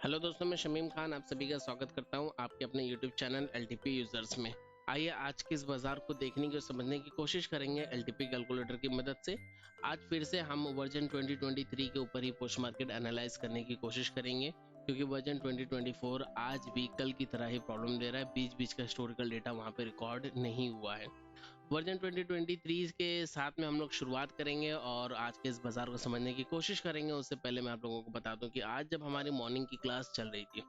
Hello दोस्तों, मैं शमीम खान आप सभी का स्वागत करता हूं आपके अपने यूट्यूब चैनल एलटीपी यूजर्स में। आइए आज के इस बाजार को देखने की और समझने की कोशिश करेंगे एलटीपी कैलकुलेटर की मदद से। आज फिर से हम वर्जन 2023 के ऊपर ही पोस्ट मार्केट एनालाइज करने की कोशिश करेंगे, क्योंकि वर्जन 2024 आज भी कल की तरह ही प्रॉब्लम दे रहा है। बीच बीच का हिस्टोरिकल डेटा वहाँ पे रिकॉर्ड नहीं हुआ है। वर्जन 2023 के साथ में हम लोग शुरुआत करेंगे और आज के इस बाजार को समझने की कोशिश करेंगे। उससे पहले मैं आप लोगों को बता दूं कि आज जब हमारी मॉर्निंग की क्लास चल रही थी,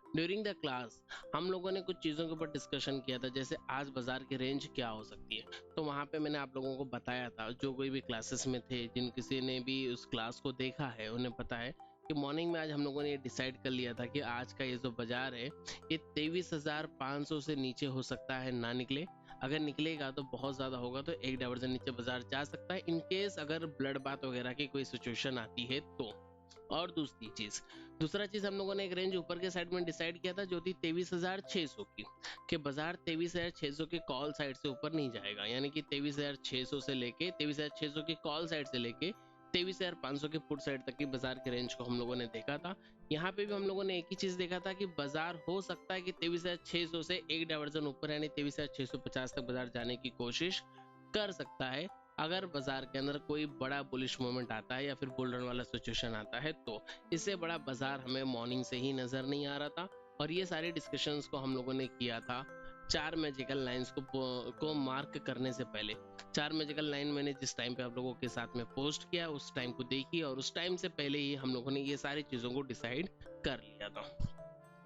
ड्यूरिंग द क्लास हम लोगों ने कुछ चीज़ों के ऊपर डिस्कशन किया था, जैसे आज बाजार की रेंज क्या हो सकती है। तो वहाँ पे मैंने आप लोगों को बताया था, जो कोई भी क्लासेस में थे, जिन किसी ने भी उस क्लास को देखा है उन्हें पता है कि मॉर्निंग में आज हम लोगों ने ये डिसाइड कर लिया था कि आज का ये जो बाजार है ये 23,500 से नीचे हो सकता है ना निकले। अगर निकलेगा तो बहुत ज़्यादा होगा, तो एक डाइवर्जन नीचे बाजार जा सकता है, इनकेस अगर ब्लड बात वगैरह की कोई सिचुएशन आती है तो। और दूसरा चीज हम लोगों ने एक रेंज ऊपर के साइड में डिसाइड किया था, जो थी 23,600 की, कि बाजार 23,600 के कॉल साइड से ऊपर नहीं जाएगा। यानी कि 23,600 से लेके 23,600 की कॉल साइड से लेके 23,500 के पुट साइड तक की बाजार के रेंज को हम लोगों ने देखा था। यहाँ पे भी हम लोगों ने एक ही चीज देखा था कि बाजार हो सकता है कि 23,600 से एक डाइवर्जन ऊपर यानी 23,650 तक बाजार जाने की कोशिश कर सकता है, अगर बाजार के अंदर कोई बड़ा बुलिश मोमेंट आता है या फिर बुल रन वाला सिचुएशन आता है तो। इससे बड़ा बाजार हमें मॉर्निंग से ही नजर नहीं आ रहा था। और ये सारे डिस्कशंस को हम लोगों ने किया था 4 मैजिकल लाइंस को मार्क करने से पहले। 4 मैजिकल लाइन मैंने जिस टाइम पे आप लोगों के साथ में पोस्ट किया उस टाइम को देखी, और उस टाइम से पहले ही हम लोगों ने ये सारी चीजों को डिसाइड कर लिया था।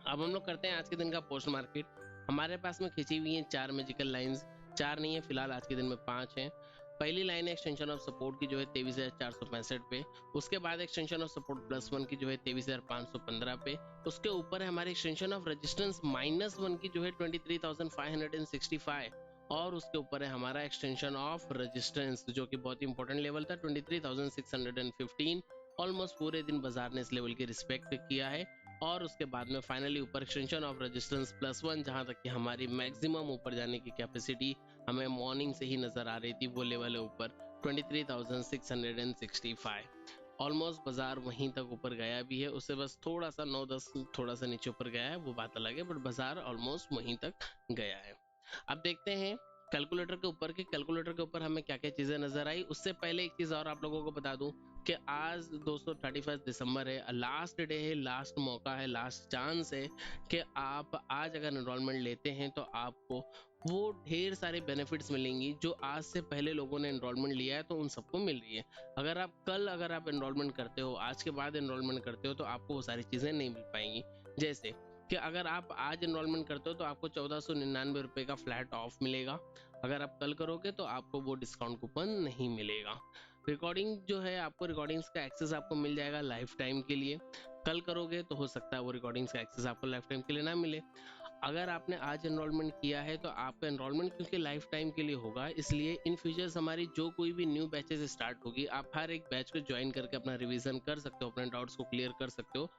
अब हम लोग करते हैं आज के दिन का पोस्ट मार्केट। हमारे पास में खींची हुई है 4 मैजिकल लाइंस, 4 नहीं है फिलहाल, आज के दिन में 5 है। पहली लाइन है एक्सटेंशन ऑफ सपोर्ट की, जो है 23,465 पे। उसके बाद एक्सटेंशन ऑफ सपोर्ट +1 की, जो है 23,515 पे। उसके ऊपर है हमारी एक्सटेंशन ऑफ रेजिस्टेंस -1 की, जो है 23,565। और उसके ऊपर है हमारा एक्सटेंशन ऑफ रेजिस्टेंस, जो कि बहुत ही इंपॉर्टेंट लेवल था, 23,615। ऑलमोस्ट पूरे दिन बाजार ने इस लेवल की रिस्पेक्ट किया है। और उसके बाद में फाइनली ऊपर एक्सटेंशन ऑफ रेजिस्टेंस +1, जहां तक कि हमारी मैक्सिमम ऊपर जाने की कैपेसिटी हमें मॉर्निंग से ही नजर आ रही थी, वो लेवल है ऊपर 23,665। ऑलमोस्ट बाजार वहीं तक ऊपर गया भी है, उससे बस थोड़ा सा 9-10 थोड़ा सा नीचे ऊपर गया है, वो बात अलग है, बट बाजार ऑलमोस्ट वहीं तक गया है। अब देखते हैं कैलकुलेटर के ऊपर हमें क्या क्या चीजें नजर आई। उससे पहले एक चीज और आप लोगों को बता दूं कि आज दोस्तों 31 दिसंबर है, लास्ट डे है, लास्ट मौका है, लास्ट चांस है कि आप आज अगर एनरोलमेंट लेते हैं तो आपको वो ढेर सारे बेनिफिट्स मिलेंगी जो आज से पहले लोगों ने एनरोलमेंट लिया है तो उन सबको मिल रही है। अगर आप एनरोलमेंट करते हो, आज के बाद एनरोलमेंट करते हो, तो आपको वो सारी चीजें नहीं मिल पाएंगी। जैसे कि अगर आप आज एनरोलमेंट करते हो तो आपको 1499 रुपये का फ्लैट ऑफ मिलेगा। अगर आप कल करोगे तो आपको वो डिस्काउंट कूपन नहीं मिलेगा। रिकॉर्डिंग जो है, आपको रिकॉर्डिंग्स का एक्सेस आपको मिल जाएगा लाइफ टाइम के लिए। कल करोगे तो हो सकता है वो रिकॉर्डिंग्स का एक्सेस आपको लाइफ टाइम के लिए ना मिले। अगर आपने आज एनरोलमेंट किया है तो आपका एनरोलमेंट क्योंकि लाइफ टाइम के लिए होगा, इसलिए इन फ्यूचर्स हमारी जो कोई भी न्यू बैचेस स्टार्ट होगी, आप हर एक बैच को ज्वाइन करके अपना रिवीजन कर सकते हो, अपने डाउट्स को क्लियर कर सकते हो।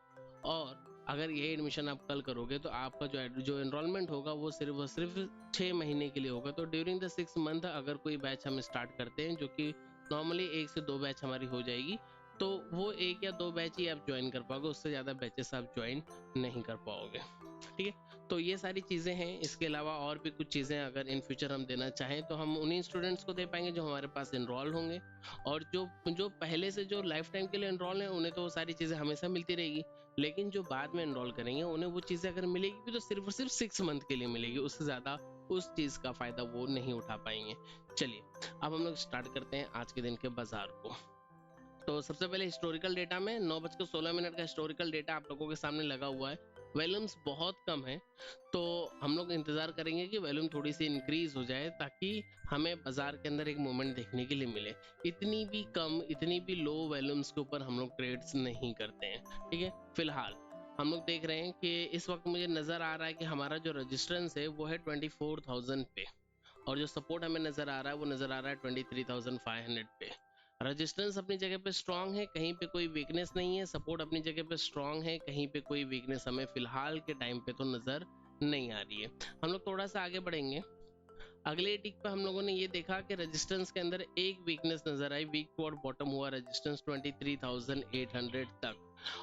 और अगर ये एडमिशन आप कल करोगे तो आपका जो एनरोलमेंट होगा वो सिर्फ 6 महीने के लिए होगा। तो ड्यूरिंग द 6 मंथ अगर कोई बैच हम स्टार्ट करते हैं, जो कि नॉर्मली 1 से 2 बैच हमारी हो जाएगी, तो वो 1 या 2 बैच ही आप ज्वाइन कर पाओगे, उससे ज़्यादा बैचेस आप ज्वाइन नहीं कर पाओगे। ठीक है, तो ये सारी चीज़ें हैं। इसके अलावा और भी कुछ चीज़ें अगर इन फ्यूचर हम देना चाहें तो हम उन्हीं स्टूडेंट्स को दे पाएंगे जो हमारे पास इनरोल होंगे। और जो जो पहले से जो लाइफ टाइम के लिए इनरोल हैं उन्हें तो वो सारी चीज़ें हमेशा मिलती रहेगी, लेकिन जो बाद में इनरोल करेंगे उन्हें वो चीज़ें अगर मिलेगी भी तो सिर्फ और सिर्फ 6 मंथ के लिए मिलेगी, उससे ज़्यादा उस चीज़ का फ़ायदा वो नहीं उठा पाएंगे। चलिए अब हम लोग स्टार्ट करते हैं आज के दिन के बाजार को। तो सबसे पहले हिस्टोरिकल डेटा में 9:16 का हिस्टोरिकल डेटा आप लोगों के सामने लगा हुआ है। वॉल्यूम्स बहुत कम है, तो हम लोग इंतजार करेंगे कि वॉल्यूम थोड़ी सी इंक्रीज हो जाए ताकि हमें बाजार के अंदर एक मूवमेंट देखने के लिए मिले। इतनी भी कम, इतनी भी लो वॉल्यूम्स के ऊपर हम लोग ट्रेड्स नहीं करते हैं। ठीक है, फिलहाल हम लोग देख रहे हैं कि इस वक्त मुझे नजर आ रहा है कि हमारा जो रजिस्टेंस है वो है 24,000 पे, और जो सपोर्ट हमें नजर आ रहा है वो नजर आ रहा है 23,500 पे। रेजिस्टेंस अपनी जगह पे स्ट्रांग है, कहीं पे कोई वीकनेस नहीं है। सपोर्ट अपनी जगह पे स्ट्रांग है, कहीं पे कोई वीकनेस हमें फिलहाल के टाइम पे तो नजर नहीं आ रही है। हम लोग थोड़ा सा आगे बढ़ेंगे। अगले टिक पे हम लोगों ने ये देखा कि रेजिस्टेंस के अंदर एक वीकनेस नजर आई, वीक टुवर्ड बॉटम हुआ रेजिस्टेंस 23,800 तक।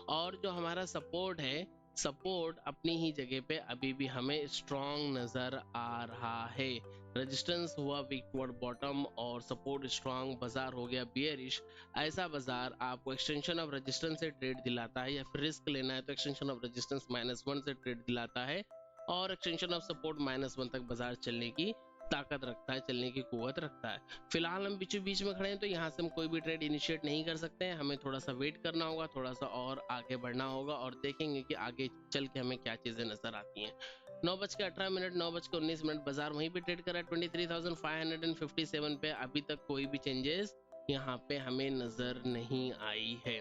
और जो हमारा सपोर्ट है सपोर्ट अपनी ही जगह पे अभी भी हमें स्ट्रॉन्ग नजर आ रहा है। रेजिस्टेंस हुआ वीक टुवर्ड बॉटम और सपोर्ट स्ट्रॉन्ग, बाजार हो गया बियरिश। ऐसा बाजार आपको एक्सटेंशन ऑफ रेजिस्टेंस से ट्रेड दिलाता है, या फिर रिस्क लेना है तो एक्सटेंशन ऑफ रेजिस्टेंस -1 से ट्रेड दिलाता है, और एक्सटेंशन ऑफ सपोर्ट -1 तक बाजार चलने की ताकत रखता है, चलने की कुव्वत रखता है। फिलहाल हम बीचों बीच में खड़े हैं, तो यहाँ से हम कोई भी ट्रेड इनिशिएट नहीं कर सकते हैं। हमें थोड़ा सा वेट करना होगा, थोड़ा सा और आगे बढ़ना होगा और देखेंगे कि आगे चल के हमें क्या चीजें नजर आती हैं। 9:18, 9:19 बाजार वहीं पे ट्रेड कर रहा है 23,557 पे। अभी तक कोई भी चेंजेस यहाँ पे हमें नजर नहीं आई है।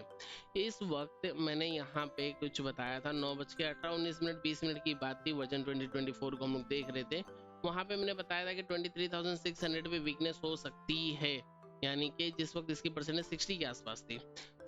इस वक्त मैंने यहाँ पे कुछ बताया था, 9:18, 20 की बात थी, वजन 2024 को हम लोग देख रहे थे। वहां पे मैंने बताया था कि 23,600 पे वीकनेस हो सकती है, यानी कि जिस वक्त इसकी परसेंटेज 60 के आसपास थी,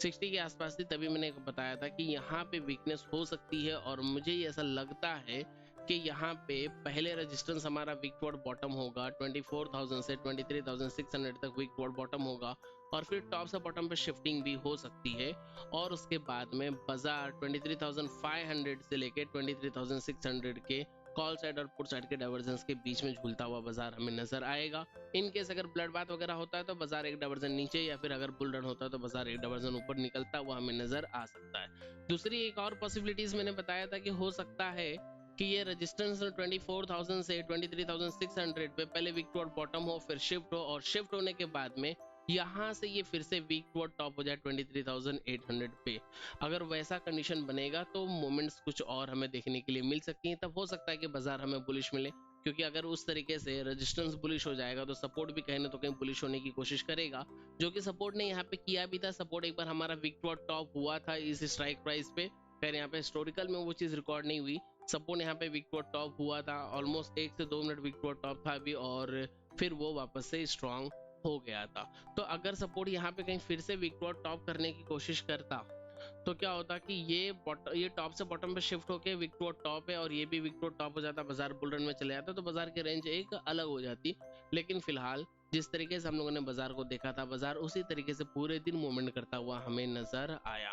60 के आसपास थी, तभी मैंने बताया था कि यहाँ पे वीकनेस हो सकती है। और मुझे ऐसा लगता है कि यहाँ पे पहले रेजिस्टेंस हमारा वीक टुवर्ड बॉटम होगा 24,000 से 23,600 तक वीक टुवर्ड बॉटम होगा, और फिर टॉप से बॉटम पे शिफ्टिंग भी हो सकती है। और उसके बाद में बाजार 23,500 से लेके 23,600 के कॉल साइड और पुट साइड के डाइवर्जेंस के बीच में झूलता हुआ बाजार हमें नजर आएगा। इन केस अगर ब्लड बात वगैरह होता है तो बाजार एक डाइवर्जन नीचे, या फिर अगर बुल रन होता है तो बाजार एक डाइवर्जन ऊपर निकलता हुआ हमें नजर आ सकता है। दूसरी एक और पॉसिबिलिटीज मैंने बताया था कि हो सकता है कि ये रेजिस्टेंस 24,000 से 23,600 पे पहले वीक टुवर्ड बॉटम हो, फिर शिफ्ट हो, और शिफ्ट होने के बाद में यहाँ से ये फिर से वीक टुवर्ड टॉप हो जाए 23,800 पे। अगर वैसा कंडीशन बनेगा तो मोमेंट्स कुछ और हमें देखने के लिए मिल सकती हैं। तब हो सकता है कि बाजार हमें बुलिश मिले, क्योंकि अगर उस तरीके से रेजिस्टेंस बुलिश हो जाएगा तो सपोर्ट भी कहीं ना तो कहीं बुलिश होने की कोशिश करेगा, जो कि सपोर्ट ने यहाँ पे किया भी था। सपोर्ट एक बार हमारा वीक टुवर्ड टॉप हुआ था इस स्ट्राइक प्राइस पे, खैर यहाँ पे हिस्टोरिकल में वो चीज रिकॉर्ड नहीं हुई। सपोर्ट यहाँ पे वीक टुवर्ड टॉप हुआ था, ऑलमोस्ट 1 से 2 मिनट वीक टुवर्ड टॉप था अभी, और फिर वो वापस से स्ट्रॉन्ग हो गया था। तो अगर सपोर्ट यहाँ पे कहीं फिर से वीक टुवर्ड टॉप करने की कोशिश करता तो क्या होता कि ये टॉप से बॉटम पे शिफ्ट होके विक टुवर्ड टॉप है, और ये भी विक टुवर्ड टॉप हो जाता, बाजार बुल रन में चले जाता, तो बाजार की रेंज एक अलग हो जाती। लेकिन फिलहाल जिस तरीके से हम लोगों ने बाजार को देखा था, बाजार उसी तरीके से पूरे दिन मूवमेंट करता हुआ हमें नजर आया।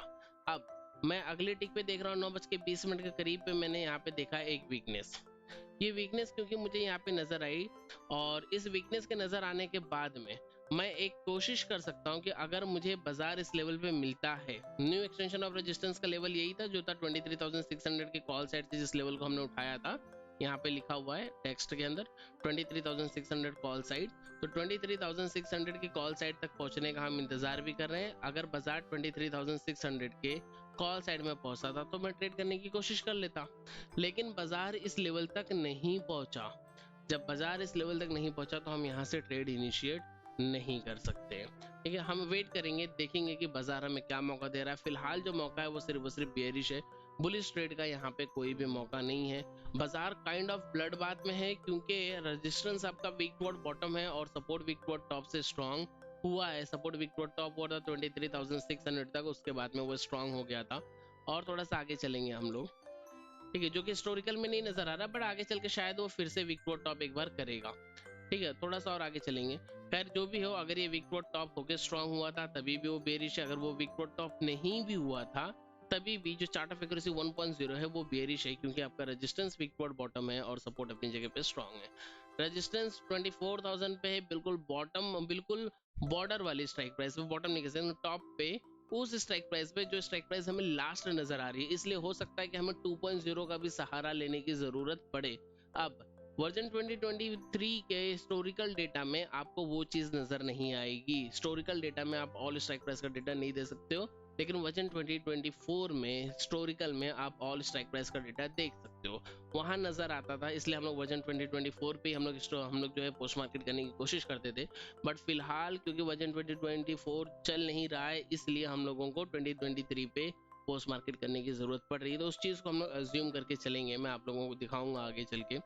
अब मैं अगले टिक पे देख रहा हूँ 9:20 के करीब पे मैंने यहाँ पे देखा एक वीकनेस। ये वीकनेस क्योंकि मुझे यहाँ पे नजर आई, और इस वीकनेस के नजर आने के बाद में मैं एक कोशिश कर सकता हूँ कि अगर मुझे बाजार इस लेवल पे मिलता है, न्यू एक्सटेंशन ऑफ रेजिस्टेंस का लेवल यही था जो था 23,600 के कॉल साइड से, जिस लेवल को हमने उठाया था, यहाँ पे लिखा हुआ है टेक्स्ट के अंदर 23,600 कॉल साइड। तो 23,600 की कॉल साइड तक पहुंचने का हम इंतजार भी कर रहे हैं। अगर बाजार 23,600 के कॉल साइड में पहुंचा था तो मैं ट्रेड करने की कोशिश कर लेता, लेकिन बाजार इस लेवल तक नहीं पहुंचा। जब बाजार इस लेवल तक नहीं पहुंचा तो हम यहाँ से ट्रेड इनिशिएट नहीं कर सकते। ठीक है, हम वेट करेंगे, देखेंगे कि बाजार हमें क्या मौका दे रहा है। फिलहाल जो मौका है वो सिर्फ बियरिश है, बुलिश ट्रेड का यहाँ पे कोई भी मौका नहीं है। बाजार काइंड ऑफ ब्लड बात में है, क्योंकि रेजिस्टेंस आपका वीक टुवर्ड बॉटम है और सपोर्ट वीक टुवर्ड टॉप से स्ट्रॉन्ग हुआ है। सपोर्ट वीक टुवर्ड टॉप हुआ था 23,600 तक, उसके बाद में वो स्ट्रॉन्ग हो गया था। और थोड़ा सा आगे चलेंगे हम लोग, ठीक है, जो कि हिस्टोरिकल में नहीं नजर आ रहा, बट आगे चल के शायद वो फिर से वीक टुवर्ड टॉप एक बार करेगा। ठीक है, थोड़ा सा और आगे चलेंगे। खैर जो भी हो, अगर ये वीक टुवर्ड टॉप होकर स्ट्रॉन्ग हुआ था तभी भी वो बेरिश है, अगर वो वीक टुवर्ड टॉप नहीं भी हुआ था तभी भी जो चार्ट ऑफ एक्यूरेसी 1.0 है वो बेरिश है, क्योंकि आपका रेजिस्टेंस वीक टुवर्ड बॉटम है और सपोर्ट अपनी जगह पे स्ट्रॉन्ग है। रेजिस्टेंस 24,000 पे है, बिल्कुल बॉटम, बिल्कुल बॉर्डर वाली स्ट्राइक प्राइस पे, बॉटम नहीं कह सकते, टॉप पे उस स्ट्राइक प्राइस पे जो स्ट्राइक प्राइस हमें लास्ट नजर आ रही है। इसलिए हो सकता है कि हमें 2.0 का भी सहारा लेने की जरूरत पड़े। अब वर्जन 2023 के हिस्टोरिकल डेटा में आपको वो चीज नजर नहीं आएगी। हिस्टोरिकल डेटा में आप ऑल स्ट्राइक प्राइस का डेटा नहीं दे सकते हो, लेकिन वर्जन 2024 में हिस्टोरिकल में आप ऑल स्ट्राइक प्राइस का डेटा देख सकते हो, वहां नजर आता था। इसलिए हम लोग वर्जन 2024 पे हम लोग जो है पोस्ट मार्केट करने की कोशिश करते थे। बट फिलहाल क्योंकि वर्जन 2024 चल नहीं रहा है, इसलिए हम लोगों को 2023 पे पोस्ट मार्केट करने की जरूरत पड़ रही है। तो उस चीज को हम लोग अज्यूम करके चलेंगे, मैं आप लोगों को दिखाऊंगा आगे चल के।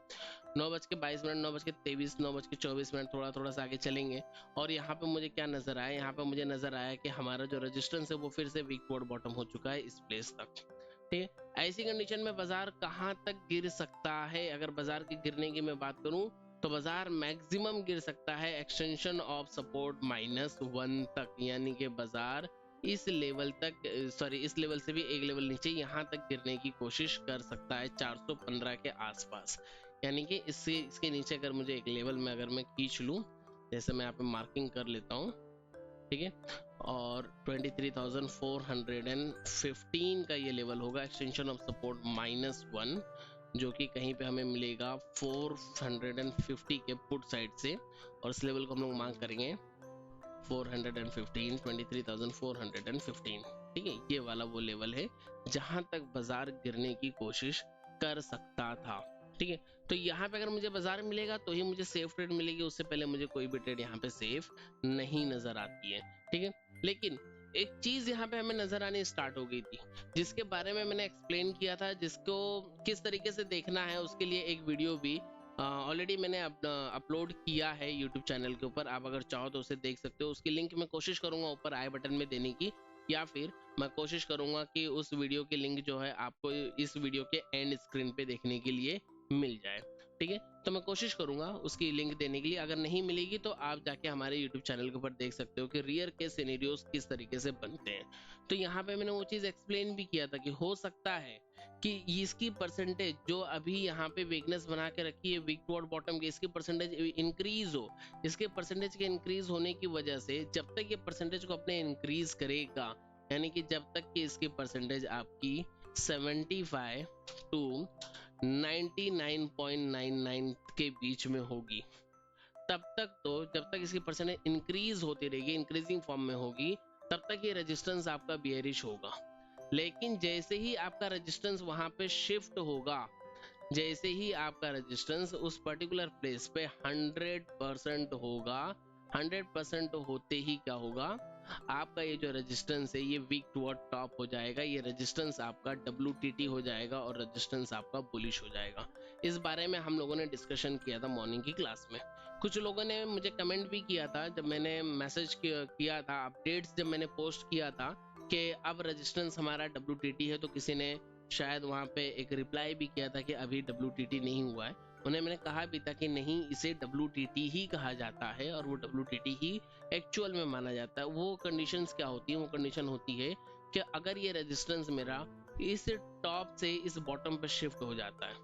9:22, 9:23, 9:24, थोड़ा थोड़ा सा आगे चलेंगे। और यहाँ पे मुझे क्या नजर आया, यहाँ पे मुझे नजर आया कि हमारा जो रेजिस्टेंस है वो फिर से वीक टुवर्ड बॉटम हो चुका है इस प्लेस तक। ठीक है, ऐसी कंडीशन में बाजार कहाँ तक गिर सकता है? अगर बाजार के गिरने की मैं बात करूं तो बाजार मैक्सिमम गिर सकता है एक्सटेंशन ऑफ सपोर्ट -1 तक, यानी कि बाजार इस लेवल तक, सॉरी इस लेवल से भी एक लेवल नीचे यहाँ तक गिरने की कोशिश कर सकता है 415 के आसपास। यानी कि इसके नीचे अगर मुझे एक लेवल में अगर मैं खींच लूँ, जैसे मैं यहाँ पे मार्किंग कर लेता हूँ, ठीक है, और 23,415 का ये लेवल होगा एक्सटेंशन ऑफ सपोर्ट -1, जो कि कहीं पे हमें मिलेगा 450 के पुट साइड से, और इस लेवल को हम लोग मार्क करेंगे 415, 23,415, ठीक है। ये वाला वो लेवल है जहां तक बाजार गिरने की कोशिश कर सकता था, ठीक है। तो यहाँ पे अगर मुझे बाजार मिलेगा तो ही मुझे सेफ ट्रेड मिलेगी, उससे पहले मुझे कोई भी ट्रेड यहाँ पे सेफ नहीं नजर आती है, ठीक है। लेकिन एक चीज यहाँ पे हमें नजर आनी स्टार्ट हो गई थी, जिसके बारे में मैंने एक्सप्लेन किया था, जिसको किस तरीके से देखना है उसके लिए एक वीडियो भी ऑलरेडी मैंने अपलोड किया है यूट्यूब चैनल के ऊपर। आप अगर चाहो तो उसे देख सकते हो, उसकी लिंक मैं कोशिश करूंगा ऊपर आई बटन में देने की, या फिर मैं कोशिश करूंगा कि उस वीडियो की लिंक जो है आपको इस वीडियो के एंड स्क्रीन पे देखने के लिए मिल जाए, ठीक है। तो मैं कोशिश करूंगा उसकी लिंक देने के लिए। अगर नहीं मिलेगी तो आप जाके हमारे यूट्यूब चैनल के ऊपर देख सकते हो कि रियर के सिनेरियोस किस तरीके से बनते हैं। तो यहाँ पे मैंने वो चीज एक्सप्लेन भी किया था कि हो सकता है कि इसकी परसेंटेज जो अभी यहाँ पे वीकनेस बना के रखी है वीक टुवर्ड बॉटम की, इसकी परसेंटेज इंक्रीज हो। इसके परसेंटेज के इंक्रीज होने की वजह से जब तक ये परसेंटेज को अपने इंक्रीज करेगा, यानी कि जब तक कि इसकी परसेंटेज आपकी 75 टू 99.99 के बीच में होगी, तब तक तो जब तक इसकी परसेंटेज इंक्रीज होती रहेगी, इंक्रीजिंग फॉर्म में होगी, तब तक ये रेजिस्टेंस आपका बियरिश होगा। लेकिन जैसे ही आपका रेजिस्टेंस वहां पे शिफ्ट होगा, जैसे ही आपका रेजिस्टेंस उस पर्टिकुलर प्लेस पे 100% होगा, 100% होते ही क्या होगा, आपका ये जो रेजिस्टेंस है ये वीक टुवर्ड टॉप हो जाएगा, ये रेजिस्टेंस आपका WTT हो जाएगा और रेजिस्टेंस आपका बुलिश हो जाएगा। इस बारे में हम लोगों ने डिस्कशन किया था मॉर्निंग की क्लास में। कुछ लोगों ने मुझे कमेंट भी किया था जब मैंने मैसेज किया था, अपडेट्स जब मैंने पोस्ट किया था कि अब रेजिस्टेंस हमारा WTT है, तो किसी ने शायद वहां पे एक रिप्लाई भी किया था कि अभी WTT नहीं हुआ है। उन्हें मैंने कहा भी था कि नहीं, इसे WTT ही कहा जाता है और वो WTT ही एक्चुअल में माना जाता है। वो कंडीशंस क्या होती है, वो कंडीशन होती है कि अगर ये रेजिस्टेंस मेरा इस टॉप से इस बॉटम पे शिफ्ट हो जाता है,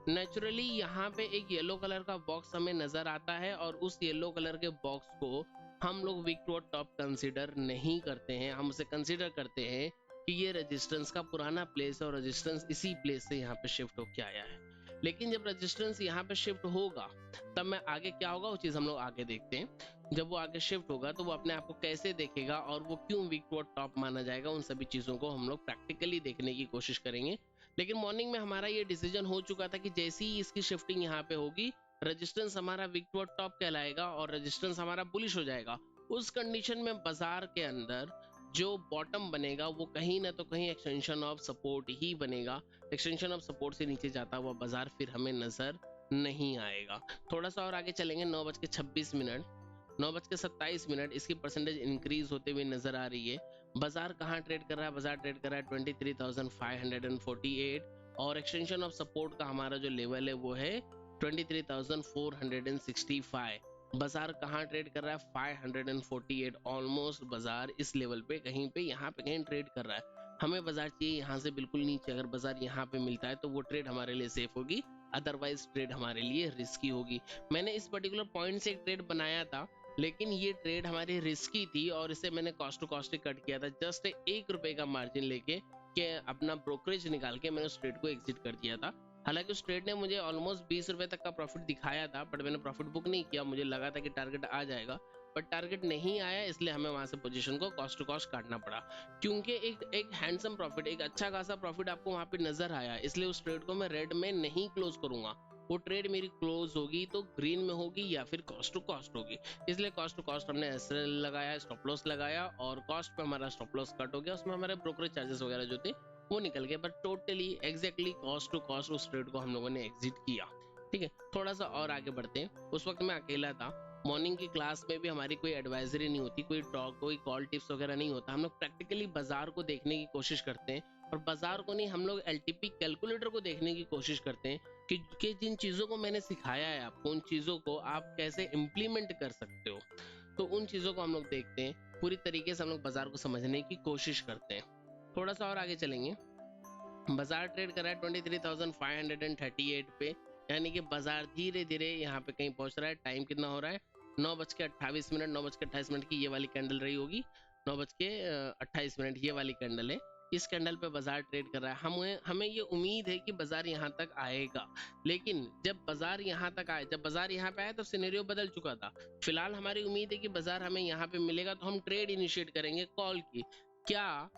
नेचुरली यहाँ पे एक येलो कलर का बॉक्स हमें नजर आता है और उस येलो कलर के बॉक्स को हम लोग वीक टुवर्ड टॉप कंसीडर नहीं करते हैं। हम उसे कंसीडर करते हैं कि ये रेजिस्टेंस का पुराना प्लेस है और रेजिस्टेंस इसी प्लेस से यहाँ पे शिफ्ट होके आया है। लेकिन जब रेजिस्टेंस यहाँ पे शिफ्ट होगा तब मैं आगे क्या होगा वो चीज हम लोग आगे देखते हैं। जब वो आगे शिफ्ट होगा तो वो अपने आप को कैसे देखेगा और वो क्यों वीक टुवर्ड टॉप माना जाएगा, उन सभी चीजों को हम लोग प्रैक्टिकली देखने की कोशिश करेंगे। लेकिन मॉर्निंग में हमारा ये डिसीजन हो चुका था कि जैसे ही इसकी शिफ्टिंग यहाँ पे होगी, रेजिस्टेंस हमारा वीक टुवर्ड टॉप कहलाएगा और रेजिस्टेंस हमारा बुलिश हो जाएगा। उस कंडीशन में बाजार के अंदर जो बॉटम बनेगा वो कहीं ना तो कहीं एक्सटेंशन ऑफ सपोर्ट ही बनेगा। एक्सटेंशन ऑफ सपोर्ट से नीचे जाता हुआ बाजार फिर हमें नजर नहीं आएगा। थोड़ा सा और आगे चलेंगे, 9:26, 9:27 इसकी परसेंटेज इंक्रीज होते हुए नजर आ रही है। बाजार कहाँ ट्रेड कर रहा है, बाजार ट्रेड कर रहा है 23,548 और एक्सटेंशन ऑफ सपोर्ट का हमारा जो लेवल है वो है 23,465। बाजार कहाँ ट्रेड कर रहा है, 548, ऑलमोस्ट बाजार इस लेवल पे कहीं पे यहाँ पे कहीं ट्रेड कर रहा है। हमें बाजार चाहिए यहाँ से बिल्कुल नीचे, अगर बाजार यहाँ पे मिलता है तो वो ट्रेड हमारे लिए सेफ होगी, अदरवाइज ट्रेड हमारे लिए रिस्की होगी। मैंने इस पर्टिकुलर पॉइंट से एक ट्रेड बनाया था, लेकिन ये ट्रेड हमारी रिस्की थी और इसे मैंने कॉस्ट टू कॉस्ट कट किया था, जस्ट ₹1 का मार्जिन लेके के अपना ब्रोकरेज निकाल के मैंने उस ट्रेड को एग्जिट कर दिया था। हालांकि उस ट्रेड ने मुझे ऑलमोस्ट ₹20 तक का प्रॉफिट दिखाया था, बट मैंने प्रॉफिट बुक नहीं किया। मुझे लगा था कि टारगेट आ जाएगा, बट टारगेट नहीं आया, इसलिए हमें वहां से पोजीशन को कॉस्ट टू कॉस्ट काटना पड़ा। क्योंकि एक हैंडसम प्रॉफिट, एक अच्छा खासा प्रॉफिट आपको वहां पे नजर आया, इसलिए उस ट्रेड को मैं रेड में नहीं क्लोज करूंगा। वो ट्रेड मेरी क्लोज होगी तो ग्रीन में होगी या फिर कॉस्ट टू कॉस्ट होगी, इसलिए कॉस्ट टू कॉस्ट हमने SL लगाया, स्टॉप लॉस लगाया और कॉस्ट पे हमारा स्टॉप लॉस कट हो गया। उसमें हमारे ब्रोकरेज चार्जेस वगैरह जो थे वो निकल गए, but totally exactly cost to cost उस ट्रेड को हम लोगों ने एग्जिट किया। ठीक है, थोड़ा सा और आगे बढ़ते हैं। उस वक्त मैं अकेला था, मॉर्निंग की क्लास में भी हमारी कोई एडवाइजरी नहीं होती, कोई टॉक, कोई कॉल टिप्स वगैरह नहीं होता। हम लोग प्रैक्टिकली बाजार को देखने की कोशिश करते हैं, और बाजार को नहीं, हम लोग LTP कैलकुलेटर को देखने की कोशिश करते हैं कि जिन चीजों को मैंने सिखाया है आपको, उन चीजों को आप कैसे इम्प्लीमेंट कर सकते हो। तो उन चीजों को हम लोग देखते हैं पूरी तरीके से हम लोग बाजार को समझने की कोशिश करते हैं। थोड़ा सा और आगे चलेंगे। बाजार ट्रेड कर रहा है 23,538 पे, यानी कि बाजार धीरे धीरे यहाँ पे कहीं पहुंच रहा है। टाइम कितना हो रहा है? 9:28, 9:28 की ये वाली कैंडल रही होगी, 9:28 ये वाली कैंडल है। इस कैंडल पे बाजार ट्रेड कर रहा है। हमें ये उम्मीद है कि बाजार यहाँ तक आएगा, लेकिन जब बाजार यहाँ तक आए, जब बाजार यहाँ पे आया तो सिनेरियो बदल चुका था। फिलहाल हमारी उम्मीद है कि बाजार हमें यहाँ पे मिलेगा तो हम ट्रेड इनिशिएट करेंगे कॉल की। क्या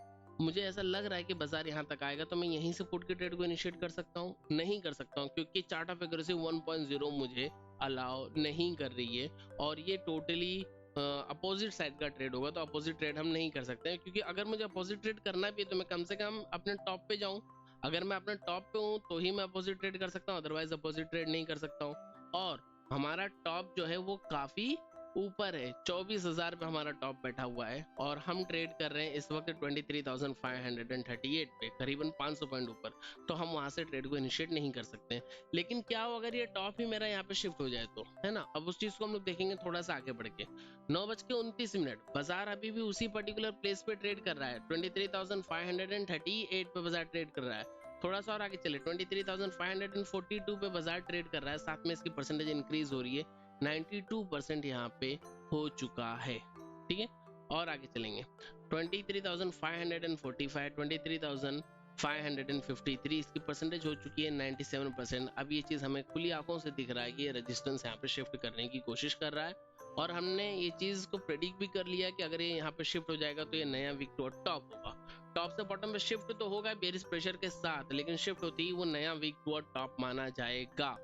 मुझे ऐसा लग रहा है कि बाजार यहाँ तक आएगा तो मैं यहीं से पुट के ट्रेड को इनिशिएट कर सकता हूँ? नहीं कर सकता हूँ, क्योंकि चार्ट ऑफ एक्यूरेसी 1.0 मुझे अलाउ नहीं कर रही है, और ये टोटली अपोजिट साइड का ट्रेड होगा। तो अपोजिट ट्रेड हम नहीं कर सकते हैं, क्योंकि अगर मुझे अपोजिट ट्रेड करना भी है तो मैं कम से कम अपने टॉप पे जाऊं। अगर मैं अपने टॉप पे हूं तो ही मैं अपोजिट ट्रेड कर सकता हूं, अदरवाइज अपोजिट ट्रेड नहीं कर सकता हूं। और हमारा टॉप जो है वो काफी ऊपर है, 24,000 पे हमारा टॉप बैठा हुआ है, और हम ट्रेड कर रहे हैं इस वक्त 23,538 पे, करीबन 500 पॉइंट ऊपर। तो हम वहां से ट्रेड को इनिशिएट नहीं कर सकते। लेकिन क्या हो अगर ये टॉप ही मेरा यहाँ पे शिफ्ट हो जाए तो, है ना? अब उस चीज को हम लोग देखेंगे थोड़ा सा आगे बढ़ के। 9:29, बाजार अभी भी उसी पर्टिकुलर प्लेस पे ट्रेड कर रहा है, 23,538 पे बाजार ट्रेड कर रहा है। थोड़ा सा और आगे चले, 23,542 पे बाजार ट्रेड कर रहा है, साथ में इसकी परसेंटेज इंक्रीज हो रही है, 92% यहाँ पे हो चुका है। ठीक है, और आगे चलेंगे। 23,545, 23,553 इसकी परसेंटेज हो चुकी है 97%। अब ये चीज हमें खुली आंखों से दिख रहा है कि ये रेजिस्टेंस यहाँ पे शिफ्ट करने की कोशिश कर रहा है, और हमने ये चीज को प्रेडिक्ट भी कर लिया कि अगर ये यहाँ पे शिफ्ट हो जाएगा तो ये नया वीक टॉप होगा। टॉप से बॉटम पे शिफ्ट तो होगा बेरिश प्रेशर के साथ, लेकिन शिफ्ट होती ही वो नया वीक टॉप माना जाएगा,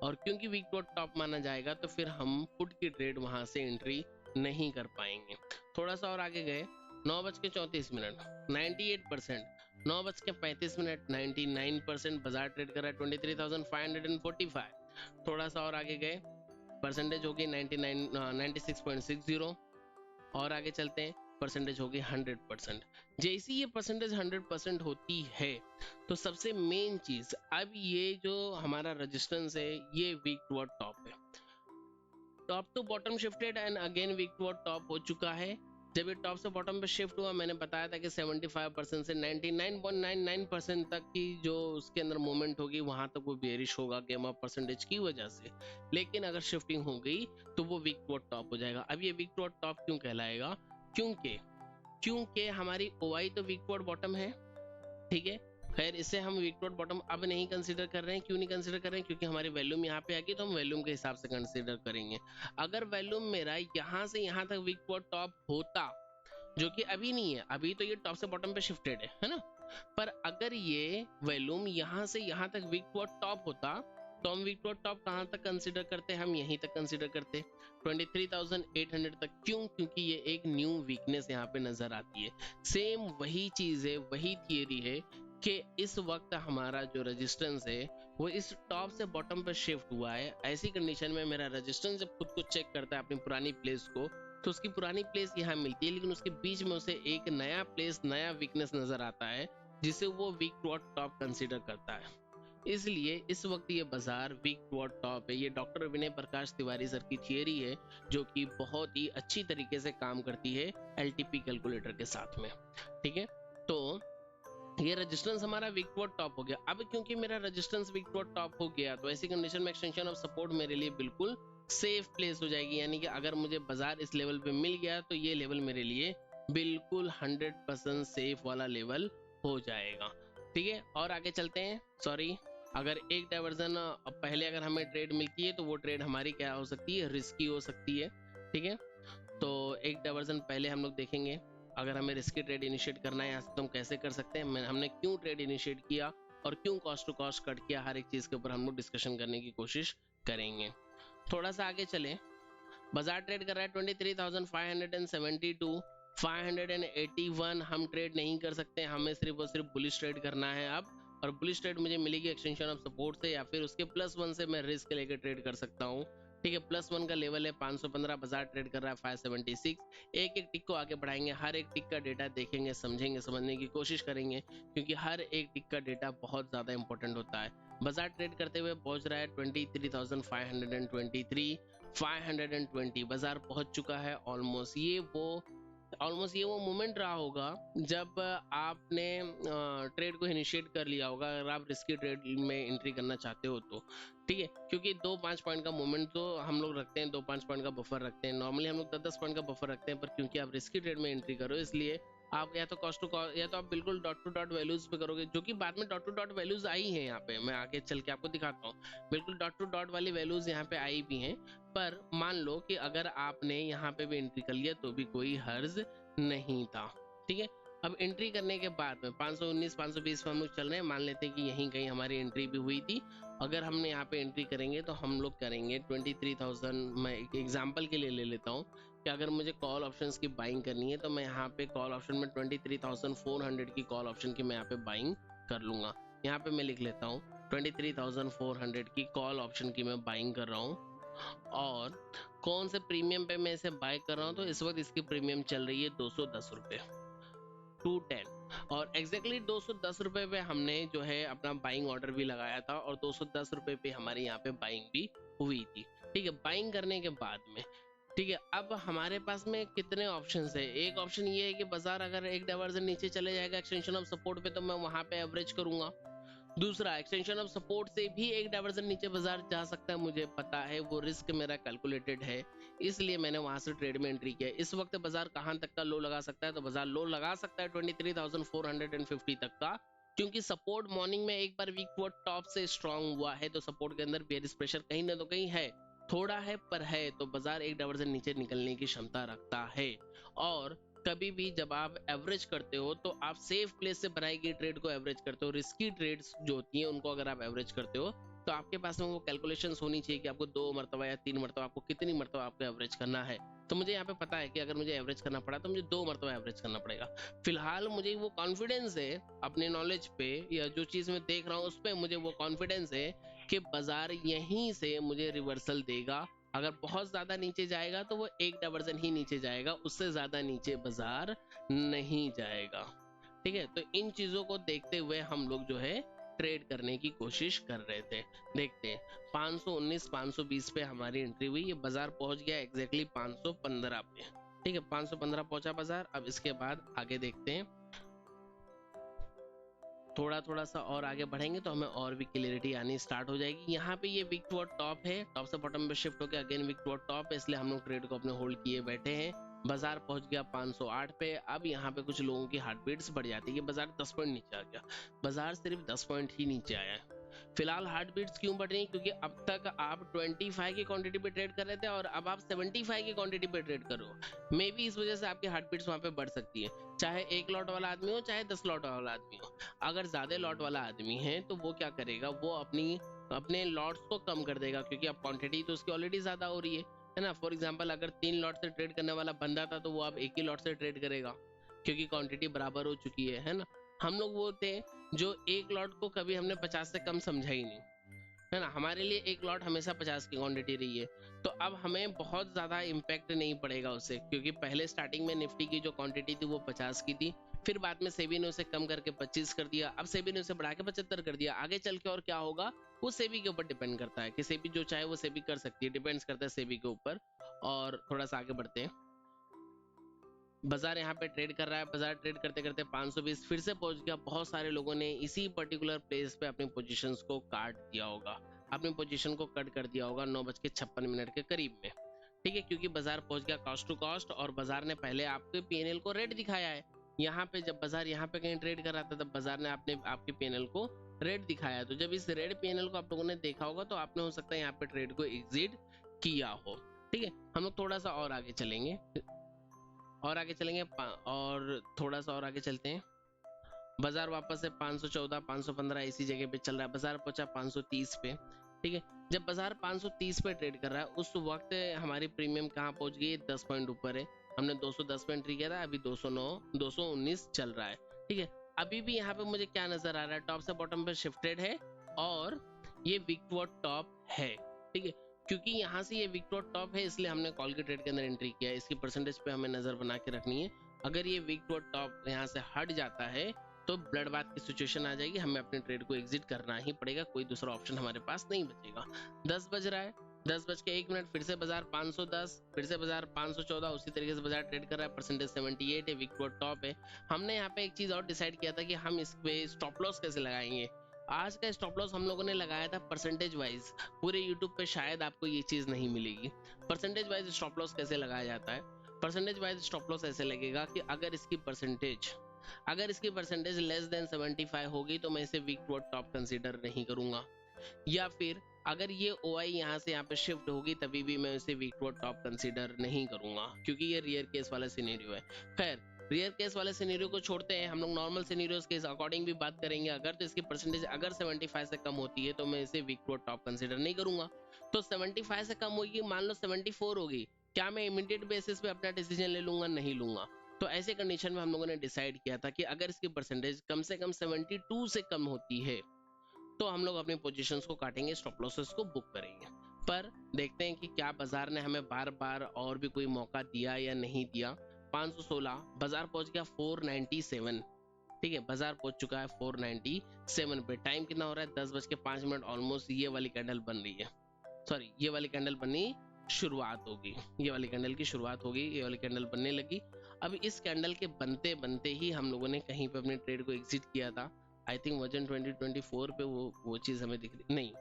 और क्योंकि वीक टॉप माना जाएगा तो फिर हम पुट की ट्रेड वहां से एंट्री नहीं कर पाएंगे। थोड़ा सा और आगे गए, 9:34, 98%, 9:35, 99% बाजार ट्रेड कर रहा है 23,545। थोड़ा सा और आगे गए, परसेंटेज होगी 96.60, और आगे चलते हैं, परसेंटेज होगी 100%। जैसी ये परसेंटेज 100% होती है तो सबसे मेन चीज, अब ये जो हमारा रेजिस्टेंस है ये वीक टुवर्ड टॉप है, top to bottom shifted and again wick toward top हो चुका है। जब ये टॉप से बॉटम पे शिफ्ट हुआ, मैंने बताया था कि 75% से 99.99% तक की जो उसके अंदर मूवमेंट होगी वहां तक वो बेरिश होगा गेम ऑफ परसेंटेज की वजह से। लेकिन अगर शिफ्टिंग हो गई तो वो वीक टुवर्ड टॉप हो जाएगा। अब ये वीक टुवर्ड टॉप क्यों कहलाएगा? क्योंकि हमारी ओआई तो वीक टुवर्ड बॉटम है, ठीक है। खैर इसे हम वीक टुवर्ड बॉटम अब नहीं कंसीडर कर रहे हैं। क्यों नहीं कंसीडर कर रहे हैं? क्योंकि हमारी वॉल्यूम यहाँ पे आ गई तो हम वॉल्यूम के हिसाब से कंसीडर करेंगे। अगर वॉल्यूम मेरा यहाँ से यहाँ तक वीक टुवर्ड टॉप होता, जो कि अभी नहीं है, अभी तो ये टॉप से बॉटम पे शिफ्टेड है ना, पर अगर ये वॉल्यूम यहाँ से यहाँ तक वीक टुवर्ड टॉप होता तो हम वीक टुवर्ड टॉप कहाँ तक कंसीडर करते? हम यहीं तक कंसीडर करते, 23,800 तक। क्यों? क्योंकि ये एक न्यू वीकनेस यहाँ पे नजर आती है। सेम वही चीज है, वही थियरी है कि इस वक्त हमारा जो रेजिस्टेंस है वो इस टॉप से बॉटम पर शिफ्ट हुआ है। ऐसी कंडीशन में मेरा रेजिस्टेंस जब खुद को चेक करता है अपनी पुरानी प्लेस को, तो उसकी पुरानी प्लेस यहाँ मिलती है, लेकिन उसके बीच में उसे एक नया प्लेस, नया वीकनेस नजर आता है जिसे वो वीक टुवर्ड टॉप कंसीडर करता है। इसलिए इस वक्त ये बाजार वीक टुवर्ड टॉप है। ये डॉक्टर विनय प्रकाश तिवारी सर की थियरी है, जो कि बहुत ही अच्छी तरीके से काम करती है एलटीपी कैलकुलेटर के साथ में। ठीक है, तो ये रेजिस्टेंस हमारा वीक टुवर्ड टॉप हो गया। अब क्योंकि मेरा रेजिस्टेंस वीक टुवर्ड टॉप हो गया तो ऐसी कंडीशन में एक्सटेंशन ऑफ सपोर्ट मेरे लिए बिल्कुल सेफ प्लेस हो जाएगी। यानी कि अगर मुझे बाजार इस लेवल पे मिल गया तो ये लेवल मेरे लिए बिल्कुल 100% सेफ वाला लेवल हो जाएगा। ठीक है, और आगे चलते हैं। सॉरी, अगर एक डाइवर्जन पहले अगर हमें ट्रेड मिलती है तो वो ट्रेड हमारी क्या हो सकती है? रिस्की हो सकती है। ठीक है, तो एक डाइवर्जन पहले हम लोग देखेंगे। अगर हमें रिस्की ट्रेड इनिशिएट करना है तो हम कैसे कर सकते हैं, हमने क्यों ट्रेड इनिशिएट किया और क्यों कॉस्ट टू कॉस्ट कट किया, हर एक चीज के ऊपर हम लोग डिस्कशन करने की कोशिश करेंगे। थोड़ा सा आगे चले, बाजार ट्रेड कर रहा है 23,572, 581 हम ट्रेड नहीं कर सकते, हमें सिर्फ और सिर्फ बुलिश ट्रेड करना है अब। और बुलिश ट्रेड मुझे मिलेगी एक्सटेंशन ऑफ सपोर्ट से, या फिर उसके +1 से मैं रिस्क लेकर ट्रेड कर सकता हूँ। ठीक है, +1 का लेवल है 515, बाजार ट्रेड कर रहा है 576। एक एक टिक को आगे बढ़ाएंगे, हर एक टिक का डेटा देखेंगे, समझेंगे, समझने की कोशिश करेंगे, क्योंकि हर एक टिक का डेटा बहुत ज्यादा इंपॉर्टेंट होता है। बाजार ट्रेड करते हुए पहुंच रहा है 23,523, 520 बाजार पहुंच चुका है ऑलमोस्ट। ये वो ऑलमोस्ट ये वो मोमेंट रहा होगा जब आपने ट्रेड को इनिशिएट कर लिया होगा, अगर आप रिस्की ट्रेड में एंट्री करना चाहते हो तो, ठीक है। क्योंकि 2-5 पॉइंट का मोमेंट तो हम लोग रखते हैं, 2-5 पॉइंट का बफर रखते हैं, नॉर्मली हम लोग 10-10 पॉइंट का बफर रखते हैं, पर क्योंकि आप रिस्की ट्रेड में एंट्री करो इसलिए आप या तो कॉस्ट टू कॉस्ट या तो आप बिल्कुल डॉट टू डॉट वैल्यूज पे करोगे, जो कि बाद में डॉट टू डॉट वैल्यूज आई हैं। यहाँ पे मैं आगे चल के आपको दिखाता हूँ, बिल्कुल डॉट टू डॉट वाली वैल्यूज यहाँ पे आई भी हैं। पर मान लो कि अगर आपने यहाँ पे भी एंट्री कर लिया तो भी कोई हर्ज नहीं था, ठीक है। अब एंट्री करने के बाद में 519 520 पर हम लोग चल रहे हैं, मान लेते हैं कि यहीं कहीं हमारी एंट्री भी हुई थी। अगर हमने यहाँ पे एंट्री करेंगे तो हम लोग करेंगे 23,000। मैं एक एग्जांपल के लिए ले लेता हूँ कि अगर मुझे कॉल ऑप्शंस की बाइंग करनी है तो मैं यहाँ पे कॉल ऑप्शन में 23,400 की कॉल ऑप्शन की मैं यहाँ पे बाइंग कर लूंगा। यहाँ पे मैं लिख लेता हूँ 23,400 की कॉल ऑप्शन की मैं बाइंग कर रहा हूँ। और कौन से प्रीमियम पे मैं इसे बाय कर रहा हूँ, तो इस वक्त इसकी प्रीमियम चल रही है 210 रुपये, 210। और एग्जैक्टली 210 रुपये पे हमने जो है अपना बाइंग ऑर्डर भी लगाया था और 210 रुपये पे हमारे यहाँ पे बाइंग भी हुई थी, ठीक है। बाइंग करने के बाद में, ठीक है, अब हमारे पास में कितने ऑप्शंस है। एक ऑप्शन ये है कि बाजार अगर एक डाइवर्जन नीचे चले जाएगा एक्सटेंशन ऑफ सपोर्ट पे तो मैं वहां पे एवरेज करूंगा। दूसरा, एक्सटेंशन ऑफ सपोर्ट से भी एक डाइवर्जन नीचे बाजार जा सकता है, मुझे पता है, वो रिस्क मेरा कैलकुलेटेड है, इसलिए मैंने वहां से ट्रेड में एंट्री किया। इस वक्त बाजार कहां तक का लो लगा सकता है, तो बाजार लो लगा सकता है 23,450 तक का, क्योंकि सपोर्ट मॉर्निंग में एक बार वीक टू टॉप से स्ट्रांग हुआ है, तो सपोर्ट के अंदर बेयरिश प्रेशर कहीं ना तो कहीं है, थोड़ा है पर है, तो बाजार एक डाइवर्जन नीचे निकलने की क्षमता रखता है। और कभी भी जब आप एवरेज करते हो तो आप सेफ प्लेस से बनाई गई ट्रेड को एवरेज करते हो। रिस्की ट्रेड्स जो होती हैं उनको अगर आप एवरेज करते हो तो आपके पास में वो कैलकुलेशंस होनी चाहिए कि आपको 2 मरतबा या 3 मरतबा आपको कितनी मरतबा आपको एवरेज करना है। तो मुझे यहाँ पे पता है कि अगर मुझे एवरेज करना पड़ा तो मुझे 2 मरतबा एवरेज करना पड़ेगा। फिलहाल मुझे वो कॉन्फिडेंस है अपने नॉलेज पे, या जो चीज मैं देख रहा हूँ उस पर मुझे वो कॉन्फिडेंस है कि बाजार यहीं से मुझे रिवर्सल देगा। अगर बहुत ज्यादा नीचे जाएगा तो वो एक डाइवर्जन ही नीचे जाएगा, उससे ज्यादा नीचे बाजार नहीं जाएगा, ठीक है। तो इन चीजों को देखते हुए हम लोग जो है ट्रेड करने की कोशिश कर रहे थे। देखते हैं 519 520 पे हमारी एंट्री हुई, ये बाजार पहुंच गया एग्जैक्टली 515 पे, ठीक है। 515 पहुंचा बाजार। अब इसके बाद आगे देखते हैं, थोड़ा सा और आगे बढ़ेंगे तो हमें और भी क्लियरिटी आनी स्टार्ट हो जाएगी। यहाँ पे ये वीक टू टॉप है, टॉप से बॉटम पे शिफ्ट होकर अगेन वीक टू टॉप है, इसलिए हम लोग ट्रेड को अपने होल्ड किए बैठे हैं। बाजार पहुंच गया 508 पे। अब यहाँ पे कुछ लोगों की हार्ट बीट्स बढ़ जाती है, बाजार 10 पॉइंट नीचे आ गया, बाजार सिर्फ 10 पॉइंट ही नीचे आया है। फिलहाल हार्ट बीट्स क्यों बढ़ रही है, क्योंकि अब तक आप 25 की क्वांटिटी पे ट्रेड कर रहे थे और अब आप 75 की क्वांटिटी पे ट्रेड कर रहे हो। मे बी इस वजह से आपकी हार्ट बीट्स वहां पे बढ़ सकती है, चाहे 1 लॉट वाला आदमी हो चाहे 10 लॉट वाला आदमी हो। अगर ज्यादा लॉट वाला आदमी है तो वो क्या करेगा, वो अपने लॉट्स को कम कर देगा, क्योंकि अब क्वांटिटी तो उसकी ऑलरेडी ज्यादा हो रही है ना। फॉर एग्जांपल अगर 3 लॉट से ट्रेड करने वाला बंदा था तो वो अब 1 ही लॉट से ट्रेड करेगा, क्योंकि क्वांटिटी बराबर हो चुकी है ना। हम लोग वो थे जो 1 लॉट को कभी हमने 50 से कम समझा ही नहीं, है ना। हमारे लिए 1 लॉट हमेशा 50 की क्वांटिटी रही है, तो अब हमें बहुत ज्यादा इम्पैक्ट नहीं पड़ेगा उससे, क्योंकि पहले स्टार्टिंग में निफ्टी की जो क्वांटिटी थी वो 50 की थी, फिर बाद में सेबी ने उसे कम करके 25 कर दिया, अब सेबी ने उसे बढ़ा के 75 कर दिया। आगे चल के और क्या होगा वो सेबी के ऊपर डिपेंड करता है, कि सेबी जो चाहे वो सेबी कर सकती है, डिपेंड्स करता है सेबी के ऊपर। और थोड़ा सा आगे बढ़ते हैं, बाजार यहाँ पे ट्रेड कर रहा है, बाजार ट्रेड करते करते 520 फिर से पहुंच गया। बहुत सारे लोगों ने इसी पर्टिकुलर प्लेस पे अपनी पोजीशंस को काट दिया होगा, अपनी पोजीशन को कट कर दिया होगा 9:56 के करीब में, ठीक है, क्योंकि बाजार पहुंच गया कॉस्ट टू कॉस्ट और बाजार ने पहले आपके पीएनएल को रेड दिखाया है। यहाँ पे जब बाजार यहाँ पे कहीं ट्रेड कर रहा था तब बाजार ने आपके पीएनएल को रेड दिखाया, तो जब इस रेड पीएनएल को आप लोगों ने देखा होगा तो आपने हो सकता है यहाँ पे ट्रेड को एग्जिट किया हो, ठीक है। हम लोग थोड़ा सा और आगे चलेंगे और थोड़ा सा और आगे चलते हैं। बाजार वापस से 514 515 इसी जगह पे चल रहा है, बाजार पहुंचा 530 पे, ठीक है। जब बाजार 530 पे ट्रेड कर रहा है उस वक्त हमारी प्रीमियम कहाँ पहुंच गई, 10 पॉइंट ऊपर है। हमने 210 पे एंट्री किया था, अभी 209 219 चल रहा है, ठीक है। अभी भी यहाँ पे मुझे क्या नजर आ रहा है, टॉप से बॉटम पे शिफ्टेड है और ये वीक टू टॉप है, ठीक है। क्योंकि यहाँ से ये वीक टू टॉप है इसलिए हमने कॉल के ट्रेड के अंदर एंट्री किया है, इसकी परसेंटेज पे हमें नजर बना के रखनी है। अगर ये वीक टू टॉप यहाँ से हट जाता है तो ब्लड बाथ की सिचुएशन आ जाएगी, हमें अपने ट्रेड को एग्जिट करना ही पड़ेगा, कोई दूसरा ऑप्शन हमारे पास नहीं बचेगा। 10 बज रहा है, 10:01 फिर से बाजार 510, फिर से बाजार 514, उसी तरीके से बाजार ट्रेड कर रहा है। परसेंटेज 78 है, वीक टू टॉप है। हमने यहाँ पे एक चीज और डिसाइड किया था कि हम इस पे स्टॉप लॉस कैसे लगाएंगे। आज का स्टॉप लॉस हम लोगों ने लगाया था परसेंटेज वाइज। पूरे यूट्यूब पे शायद आपको ये चीज नहीं मिलेगी। परसेंटेज वाइज स्टॉप लॉस कैसे लगाया जाता है। परसेंटेज वाइज स्टॉप लॉस ऐसे लगेगा कि अगर इसकी परसेंटेज लेस देन 75 होगी तो मैं इसे वीक टू टॉप कंसीडर नहीं करूंगा, या फिर अगर ये OI यहाँ से यहाँ पे शिफ्ट होगी तभी भी मैं इसे वीक टू टॉप कंसीडर नहीं करूंगा, क्योंकि ये रियर केस वाला सिनेरियो है। खैर, रियर केस वाले सिनेरियो को छोड़ते हैं, हम लोग नॉर्मल सिनेरियोस के अकॉर्डिंग भी बात करेंगे। अगर तो इसकी परसेंटेज अगर 75 से कम होती है तो मैं इसे वीक टू टॉप कंसीडर नहीं करूंगा। तो 75 से कम होगी, मान लो 74 होगी, क्या मैं इमीडिएट बेसिस पे अपना डिसीजन ले लूंगा? नहीं लूंगा। तो ऐसे कंडीशन में हम लोगों ने डिसाइड किया था कि अगर इसकी परसेंटेज कम से कम 72 से कम होती है तो हम लोग अपनी पोजीशंस को काटेंगे, स्टॉप लॉसेस को बुक करेंगे। पर देखते हैं कि क्या बाजार ने हमें बार बार और भी कोई मौका दिया या नहीं दिया। 516 बाजार पहुंच गया 497, ठीक है, बाजार पहुंच चुका है 497 पे। टाइम कितना हो रहा है? 10:05। ऑलमोस्ट ये वाली कैंडल बन रही है, सॉरी ये वाली कैंडल बननी शुरुआत होगी, ये वाली कैंडल की शुरुआत होगी, ये वाली कैंडल बनने लगी। अब इस कैंडल के बनते बनते ही हम लोगों ने कहीं पे अपने ट्रेड को एग्जिट किया था। आई थिंक वर्जन 2024 पे वो चीज हमें दिख रही नहीं,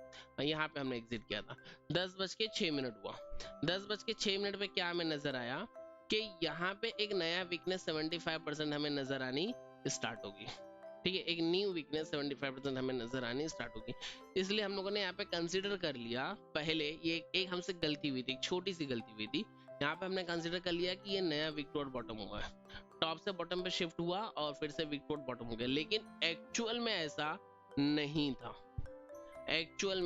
यहाँ पे हमने एग्जिट किया था। 10:06 हुआ। 10:06 पे क्या हमें नजर आया कि यहाँ पे एक नया वीकनेस 75% हमें नजर आनी स्टार्ट होगी, ठीक है, एक न्यू वीकनेस 75% हमें नजर आनी स्टार्ट होगी। इसलिए हम लोगों ने यहाँ पे कंसीडर कर लिया, पहले ये एक हमसे गलती हुई थी, एक छोटी सी गलती हुई थी। यहाँ पे हमने कंसीडर कर लिया कि ये नया वीक टू बॉटम हुआ है, टॉप से बॉटम पे शिफ्ट हुआ और फिर से वीक टू बॉटम हो गया। लेकिन एक्चुअल में ऐसा नहीं था। एक्चुअल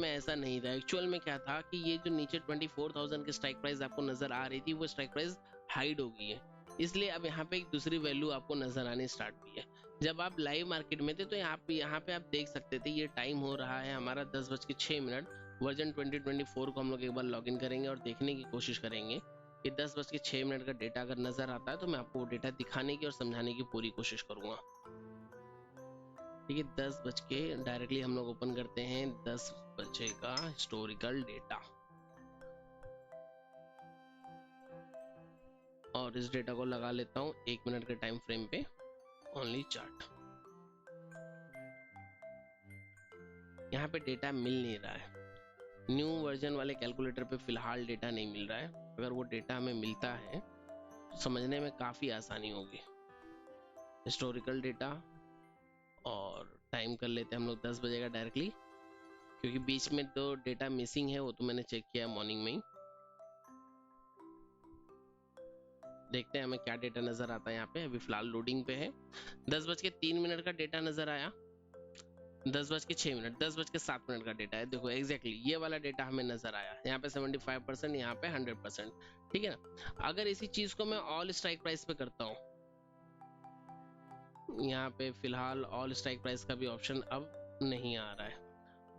में क्या था कि ये जो नीचे 24,000 की स्ट्राइक प्राइस आपको नजर आ रही थी, वो स्ट्राइक प्राइस हाइड हो गई है। इसलिए अब यहाँ पे एक दूसरी वैल्यू आपको नजर आनी स्टार्ट हुई है। जब आप लाइव मार्केट में थे तो यहाँ पे आप देख सकते थे, ये टाइम हो रहा है हमारा 10:06। वर्जन 2024 को हम लोग एक बार लॉग इन करेंगे और देखने की कोशिश करेंगे कि 10:06 का डेटा अगर नजर आता है तो मैं आपको वो डेटा दिखाने की और समझाने की पूरी कोशिश करूंगा। ठीक है, 10 बज के डायरेक्टली हम लोग ओपन करते हैं 10 बजे का हिस्टोरिकल डेटा, और इस डेटा को लगा लेता हूँ 1 मिनट के टाइम फ्रेम पे, ओनली चार्ट। यहाँ पे डेटा मिल नहीं रहा है, न्यू वर्जन वाले कैलकुलेटर पे फिलहाल डेटा नहीं मिल रहा है। अगर वो डेटा हमें मिलता है तो समझने में काफी आसानी होगी। हिस्टोरिकल डेटा और टाइम कर लेते हैं हम लोग 10 बजे का डायरेक्टली, क्योंकि बीच में तो डेटा मिसिंग है, वो तो मैंने चेक किया मॉर्निंग में ही। देखते हैं हमें क्या डेटा नजर आता है यहाँ पे। अभी फिलहाल लोडिंग पे है। 10:03 का डेटा नजर आया, 10:06, 10:07 का डेटा है। देखो एग्जैक्टली ये वाला डेटा हमें नजर आया, यहाँ पे 75%, यहाँ पे 100%, ठीक है ना। अगर इसी चीज को मैं ऑल स्ट्राइक प्राइस पे करता हूँ, यहाँ पे फिलहाल ऑल स्ट्राइक प्राइस का भी ऑप्शन अब नहीं आ रहा है।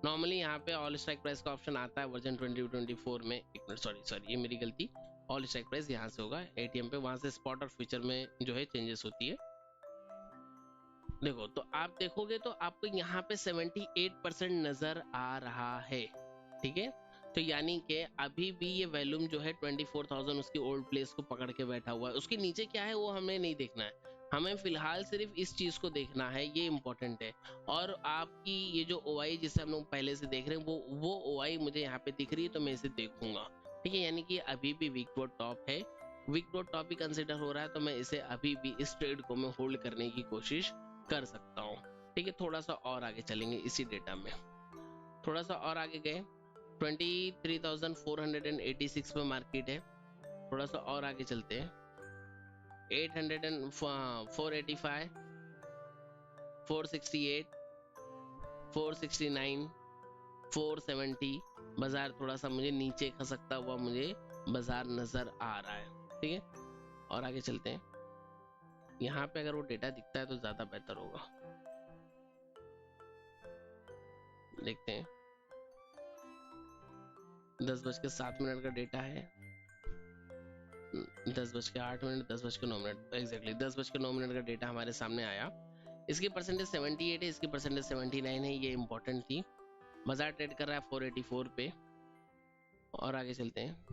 नॉर्मली यहाँ पे ऑल स्ट्राइक प्राइस का ऑप्शन आता है वर्जन 2024 में। एक मिनट, सॉरी ये मेरी गलती। ऑल स्ट्राइक प्राइस यहाँ से होगा एटीएम पे, वहां से स्पॉट और फ्यूचर में जो है चेंजेस होती है। देखो तो आप देखोगे तो आपको यहाँ पे 78% नजर आ रहा है, ठीक है। तो यानी कि अभी भी ये वॉल्यूम जो है 24,000 उसकी ओल्ड प्लेस को पकड़ के बैठा हुआ है। उसके नीचे क्या है वो हमें नहीं देखना है, हमें फिलहाल सिर्फ इस चीज को देखना है, ये इंपॉर्टेंट है। और आपकी ये जो OI जिसे हम लोग पहले से देख रहे हैं वो OI मुझे यहाँ पे दिख रही है तो मैं इसे देखूंगा, ठीक है। यानी कि अभी भी वीक टू टॉप है, वीक टू टॉप भी कंसिडर हो रहा है, तो मैं इसे अभी भी इस ट्रेड को मैं होल्ड करने की कोशिश कर सकता हूँ, ठीक है। थोड़ा सा और आगे चलेंगे इसी डेटा में, थोड़ा सा और आगे गए 23,486 पे मार्केट है। थोड़ा सा और आगे चलते हैं 485, 468, 469, 470। बाजार थोड़ा सा मुझे नीचे खसकता हुआ मुझे बाजार नजर आ रहा है, ठीक है। और आगे चलते हैं, यहाँ पे अगर वो डेटा दिखता है तो ज्यादा बेहतर होगा। देखते हैं 10:07 का डेटा है, 10:08, 10:09, एग्जैक्टली 10:09 का डेटा हमारे सामने आया। इसकी परसेंटेज 78 है, इसकी परसेंटेज 79 है, ये इंपॉर्टेंट थी। बाजार ट्रेड कर रहा है 484 पे, और आगे चलते हैं।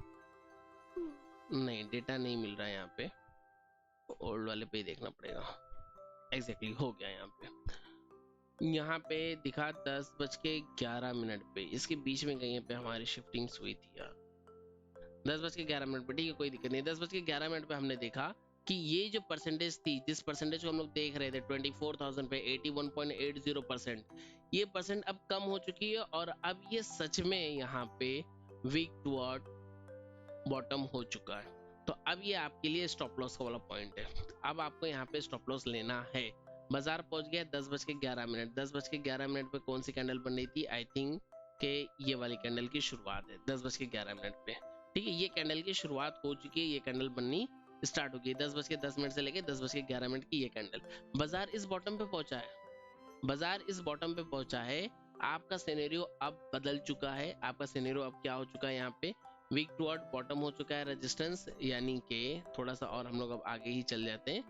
नहीं, डेटा नहीं मिल रहा है यहाँ पे, ओल्ड वाले पे ही देखना पड़ेगा। एग्जैक्टली हो गया यहाँ पे दिखा 10:11 पे, इसके बीच में कहीं पे हमारी शिफ्टिंग्स हुई थी यार। 10:11 पे, ठीक है कोई दिक्कत नहीं। 10:11 पे हमने देखा कि ये जो परसेंटेज थी, जिस परसेंटेज को हम लोग देख रहे थे 24,000 पे 81.80%, ये परसेंट अब कम हो चुकी है और अब ये सच में यहाँ पे वीक टुवर्ड बॉटम हो चुका है। तो अब ये आपके लिए स्टॉप लॉस का वाला पॉइंट है। अब आपको यहाँ पे स्टॉप लॉस लेना है। बाजार पहुंच गया 10:11। 10:11 पे कौन सी कैंडल बन रही थी? आई थिंक के ये वाली कैंडल की शुरुआत है 10:11 पे, ठीक है। ये कैंडल की शुरुआत हो चुकी है, ये कैंडल बननी स्टार्ट हो गई 10:10 से लेके 10:11 की ये कैंडल। बाजार इस बॉटम पे पहुंचा है, बाजार इस बॉटम पे पहुंचा है। आपका सिनेरियो अब बदल चुका है। आपका सिनेरियो अब क्या हो चुका है? यहाँ पे वीक टुवर्ड बॉटम हो चुका है, रेजिस्टेंस, यानी कि थोड़ा सा और हम लोग अब आगे ही चल जाते हैं।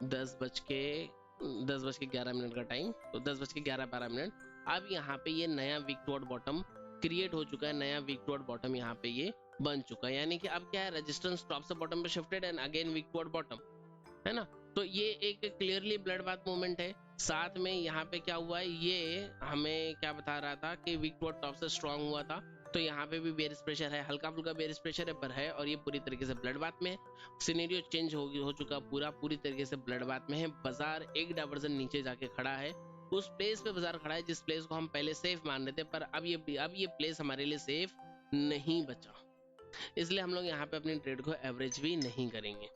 10:11 का टाइम, तो 10:11-12। अब यहाँ पे ये नया वीक टुवर्ड बॉटम क्रिएट हो चुका है, नया वीक टुवर्ड बॉटम यहाँ पे ये बन चुका है। यानी कि अब क्या है, रेजिस्टेंस टॉप से बॉटम पे shifted and again wick toward bottom, है ना। तो ये एक क्लियरली ब्लड बाथ मूवमेंट है। साथ में यहाँ पे क्या हुआ है, ये हमें क्या बता रहा था कि वीक टुवर्ड टॉप से स्ट्रांग हुआ था। तो यहाँ पे भी बेरिश प्रेशर है, हल्का फुल्का बेरिश प्रेशर है पर है, और ये पूरी तरीके से ब्लड बाथ में है। सिनेरियो चेंज हो चुका पूरी तरीके से ब्लड बाथ में है। बाजार एक डाइवर्जन नीचे जाके खड़ा है, उस प्लेस पे बाजार खड़ा है जिस प्लेस को हम पहले सेफ मान रहे थे, पर अब ये प्लेस हमारे लिए सेफ नहीं बचा। इसलिए हम लोग यहाँ पे अपनी ट्रेड को एवरेज भी नहीं करेंगे,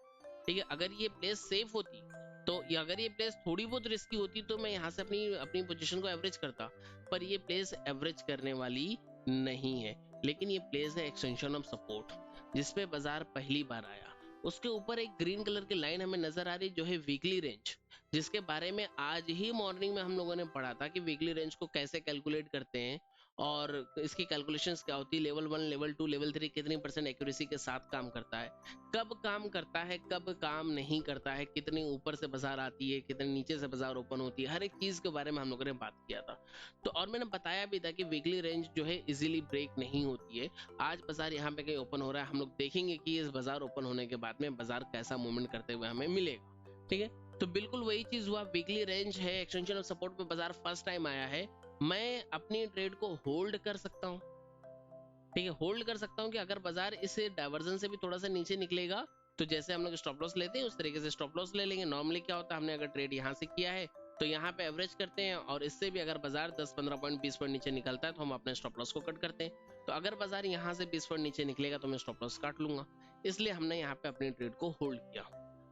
ठीक है। अगर ये प्लेस सेफ होती तो अगर ये प्लेस थोड़ी बहुत रिस्की होती तो मैं यहाँ से अपनी पोजीशन को एवरेज करता, पर ये प्लेस एवरेज करने वाली नहीं है। लेकिन ये प्लेस है एक्सटेंशन ऑफ सपोर्ट, जिसपे बाजार पहली बार आया। उसके ऊपर एक ग्रीन कलर की लाइन हमें नजर आ रही जो है वीकली रेंज, जिसके बारे में आज ही मॉर्निंग में हम लोगों ने पढ़ा था कि वीकली रेंज को कैसे कैलकुलेट करते हैं और इसकी कैलकुलेशंस क्या होती है, लेवल 1, लेवल 2, लेवल 3 कितनी % एक्यूरेसी के साथ काम करता है, कब काम करता है, कब काम नहीं करता है, कितनी ऊपर से बाजार आती है, कितने नीचे से बाजार ओपन होती है, हर एक चीज के बारे में हम लोगों ने बात किया था। तो और मैंने बताया भी था कि वीकली रेंज जो है इजीली ब्रेक नहीं होती है। आज बाजार यहाँ पे कहीं ओपन हो रहा है, हम लोग देखेंगे कि इस बाजार ओपन होने के बाद में बाजार कैसा मूवमेंट करते हुए हमें मिलेगा, ठीक है। तो बिल्कुल वही चीज हुआ, वीकली रेंज है, एक्सटेंशन ऑफ सपोर्ट पे बाजार फर्स्ट टाइम आया है। मैं अपनी ट्रेड को होल्ड कर सकता हूँ, ठीक है, होल्ड कर सकता हूँ कि अगर बाजार इस डाइवर्जन से भी थोड़ा सा नीचे निकलेगा तो जैसे हम लोग स्टॉप लॉस लेते हैं उस तरीके से स्टॉप लॉस ले लेंगे। नॉर्मली क्या होता है, हमने अगर ट्रेड यहाँ से किया है तो यहाँ पे एवरेज करते हैं, और इससे भी अगर बाजार 10-15 पॉइंट 20 पॉइंट नीचे निकलता है तो हम अपने स्टॉप लॉस को कट करते हैं। तो अगर बाजार यहाँ से 20 पॉइंट नीचे निकलेगा तो मैं स्टॉप लॉस काट लूंगा। इसलिए हमने यहाँ पे अपनी ट्रेड को होल्ड किया,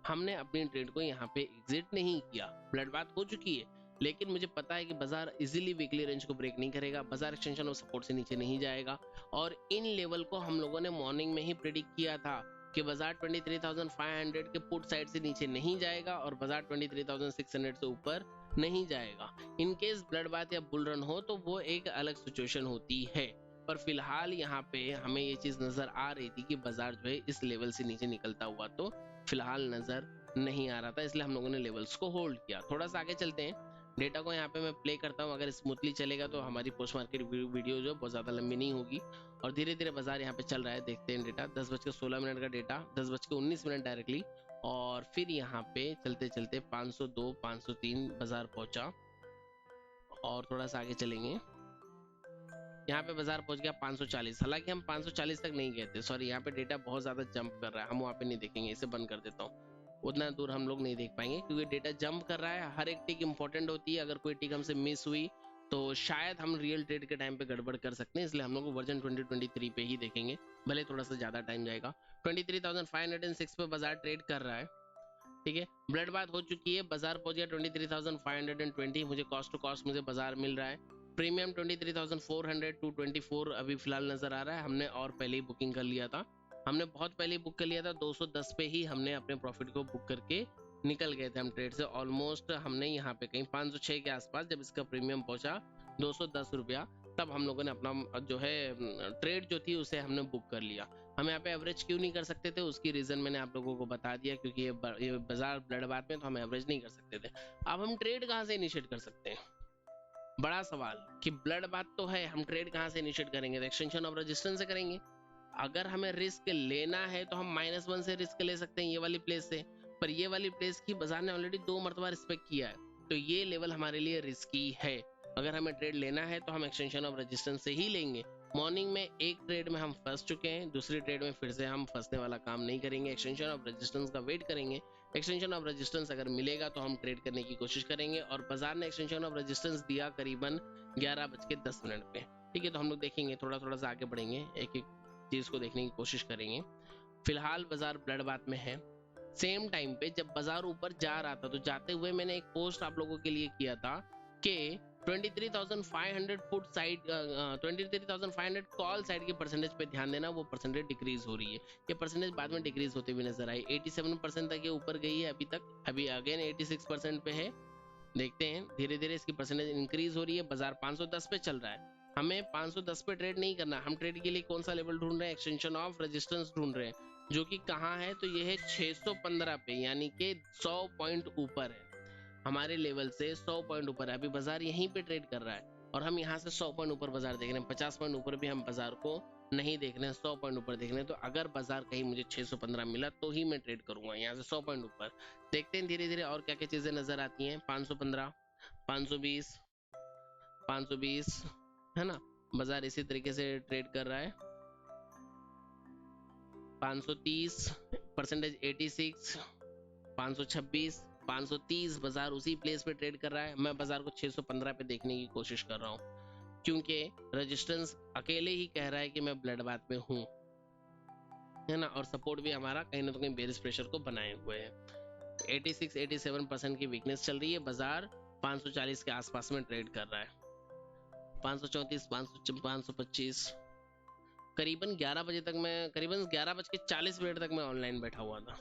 हमने अपनी ट्रेड को यहाँ पे एग्जिट नहीं किया। ब्लड बात हो चुकी है, लेकिन मुझे पता है कि बाजार इजीली वीकली रेंज को ब्रेक नहीं करेगा, बाजार एक्सटेंशन ऑफ सपोर्ट से नीचे नहीं जाएगा। और इन लेवल को हम लोगों ने मॉर्निंग में ही प्रेडिक्ट किया था कि बाजार 23,500 के पुट साइड से नीचे नहीं जाएगा और बाजार 23,600 से ऊपर नहीं जाएगा। इन केस ब्लड बात या बुल रन हो तो वो एक अलग सिचुएशन होती है, पर फिलहाल यहाँ पे हमें ये चीज नजर आ रही थी कि बाजार जो है इस लेवल से नीचे निकलता हुआ तो फिलहाल नजर नहीं आ रहा था, इसलिए हम लोगों ने लेवल्स को होल्ड किया। थोड़ा सा आगे चलते हैं, डेटा को यहाँ पे मैं प्ले करता हूँ। अगर स्मूथली चलेगा तो हमारी पोस्ट मार्केट वीडियो जो बहुत ज्यादा लंबी नहीं होगी। और धीरे धीरे बाजार यहाँ पे चल रहा है, देखते हैं डेटा। 10:16 का डेटा, 10:19 डायरेक्टली, और फिर यहाँ पे चलते चलते 502 503 बाजार पहुंचा। और थोड़ा सा आगे चलेंगे, यहाँ पे बाजार पहुंच गया 540। हालांकि हम 540 तक नहीं गए थे, सॉरी, यहाँ पे डेटा बहुत ज्यादा जंप कर रहा है, हम वहाँ पे नहीं देखेंगे, इसे बंद कर देता हूँ। उतना दूर हम लोग नहीं देख पाएंगे क्योंकि डेटा जंप कर रहा है, हर एक टिक इंपॉर्टेंट होती है। अगर कोई टिक हमसे मिस हुई तो शायद हम रियल ट्रेड के टाइम पे गड़बड़ कर सकते हैं, इसलिए हम लोग वर्जन 2023 पे ही देखेंगे, भले थोड़ा सा ज्यादा टाइम जाएगा। 23,506 पे बाजार ट्रेड कर रहा है, ठीक है। ब्लड बात हो चुकी है, बाजार पहुंच गया 23,520। मुझे कॉस्ट टू कॉस्ट मुझे बाजार मिल रहा है। प्रीमियम 23,400 टू 24 अभी फिलहाल नजर आ रहा है। हमने और पहले ही बुकिंग कर लिया था, हमने बहुत पहले बुक कर लिया था, 210 पे ही हमने अपने प्रॉफिट को बुक करके निकल गए थे हम ट्रेड से। ऑलमोस्ट हमने यहाँ पे कहीं 506 के आसपास जब इसका प्रीमियम पहुंचा 210 रुपया, तब हम लोगों ने अपना जो है ट्रेड जो थी उसे हमने बुक कर लिया। हम यहाँ पे एवरेज क्यों नहीं कर सकते थे, उसकी रीजन मैंने आप लोगों को बता दिया, क्योंकि ये बाजार ब्लड बात में तो हम एवरेज नहीं कर सकते थे। अब हम ट्रेड कहाँ से इनिशिएट कर सकते हैं, बड़ा सवाल, कि ब्लड बात तो है, हम ट्रेड कहाँ से इनिशिएट करेंगे? तो एक्सटेंशन ऑफ रेजिस्टेंस से करेंगे। अगर हमें रिस्क लेना है तो हम -1 से रिस्क ले सकते हैं ये वाली प्लेस से, पर ये वाली प्लेस की बाजार ने ऑलरेडी 2 मरतबा रिस्पेक्ट किया है, तो ये लेवल हमारे लिए रिस्की है। अगर हमें ट्रेड लेना है तो हम एक्सटेंशन ऑफ रेजिस्टेंस से ही लेंगे। मॉर्निंग में एक ट्रेड में हम फंस चुके हैं, दूसरी ट्रेड में फिर से हम फंसने वाला काम नहीं करेंगे, एक्सटेंशन ऑफ रेजिस्टेंस का वेट करेंगे। एक्सटेंशन ऑफ रेजिस्टेंस अगर मिलेगा तो हम ट्रेड करने की कोशिश करेंगे। और बाजार ने एक्सटेंशन ऑफ रेजिस्टेंस दिया करीबन 11:10 पे। ठीक है, तो हम लोग देखेंगे, थोड़ा थोड़ा सा आगे बढ़ेंगे, एक एक चीज को देखने की कोशिश करेंगे। फिलहाल बाजार ब्लड बाथ में है। सेम टाइम पे जब बाजार ऊपर जा रहा था तो जाते हुए मैंने एक पोस्ट आप लोगों के लिए किया था कि 23,500 फुट साइड 23,500 कॉल साइड के परसेंटेज पे ध्यान देना, वो परसेंटेज डिक्रीज हो रही है। ये परसेंटेज बाद में डिक्रीज होते हुए नजर आई, 87% तक ये ऊपर गई है अभी तक, अभी अगेन 86% पे है। देखते हैं धीरे धीरे इसकी परसेंटेज इंक्रीज हो रही है। बाजार 510 पे चल रहा है, हमें 510 पे ट्रेड नहीं करना। हम ट्रेड के लिए कौन सा लेवल ढूंढ रहे हैं? एक्सटेंशन ऑफ रेजिस्टेंस ढूंढ रहे हैं, जो कि कहाँ है? तो ये है 615 पे, यानी कि 100 पॉइंट ऊपर है हमारे लेवल से, 100 पॉइंट ऊपर है। अभी बाजार यहीं पे ट्रेड कर रहा है और हम यहाँ से 100 पॉइंट ऊपर बाजार देख रहे हैं। 50 पॉइंट ऊपर भी हम बाजार को नहीं देख रहे हैं, 100 पॉइंट ऊपर देख रहे हैं। तो अगर बाजार कहीं मुझे 615 मिला तो ही मैं ट्रेड करूंगा यहाँ से 100 पॉइंट ऊपर। देखते हैं धीरे धीरे और क्या क्या चीजें नजर आती हैं। 515, 520, 520 है ना, बाजार इसी तरीके से ट्रेड कर रहा है। 530 परसेंटेज 86, 526, 530 बाजार उसी प्लेस पे ट्रेड कर रहा है। मैं बाजार को 615 पे देखने की कोशिश कर रहा हूँ, क्योंकि रेजिस्टेंस अकेले ही कह रहा है कि मैं ब्लड बाथ में हूँ, है ना, और सपोर्ट भी हमारा कहीं ना कहीं बेरिश प्रेशर को बनाए हुए है। 86-87% की वीकनेस चल रही है, बाजार 540 के आसपास में ट्रेड कर रहा है। 534, 525, करीबन 11 बजे तक मैं, करीबन 11:40 तक मैं ऑनलाइन बैठा हुआ था।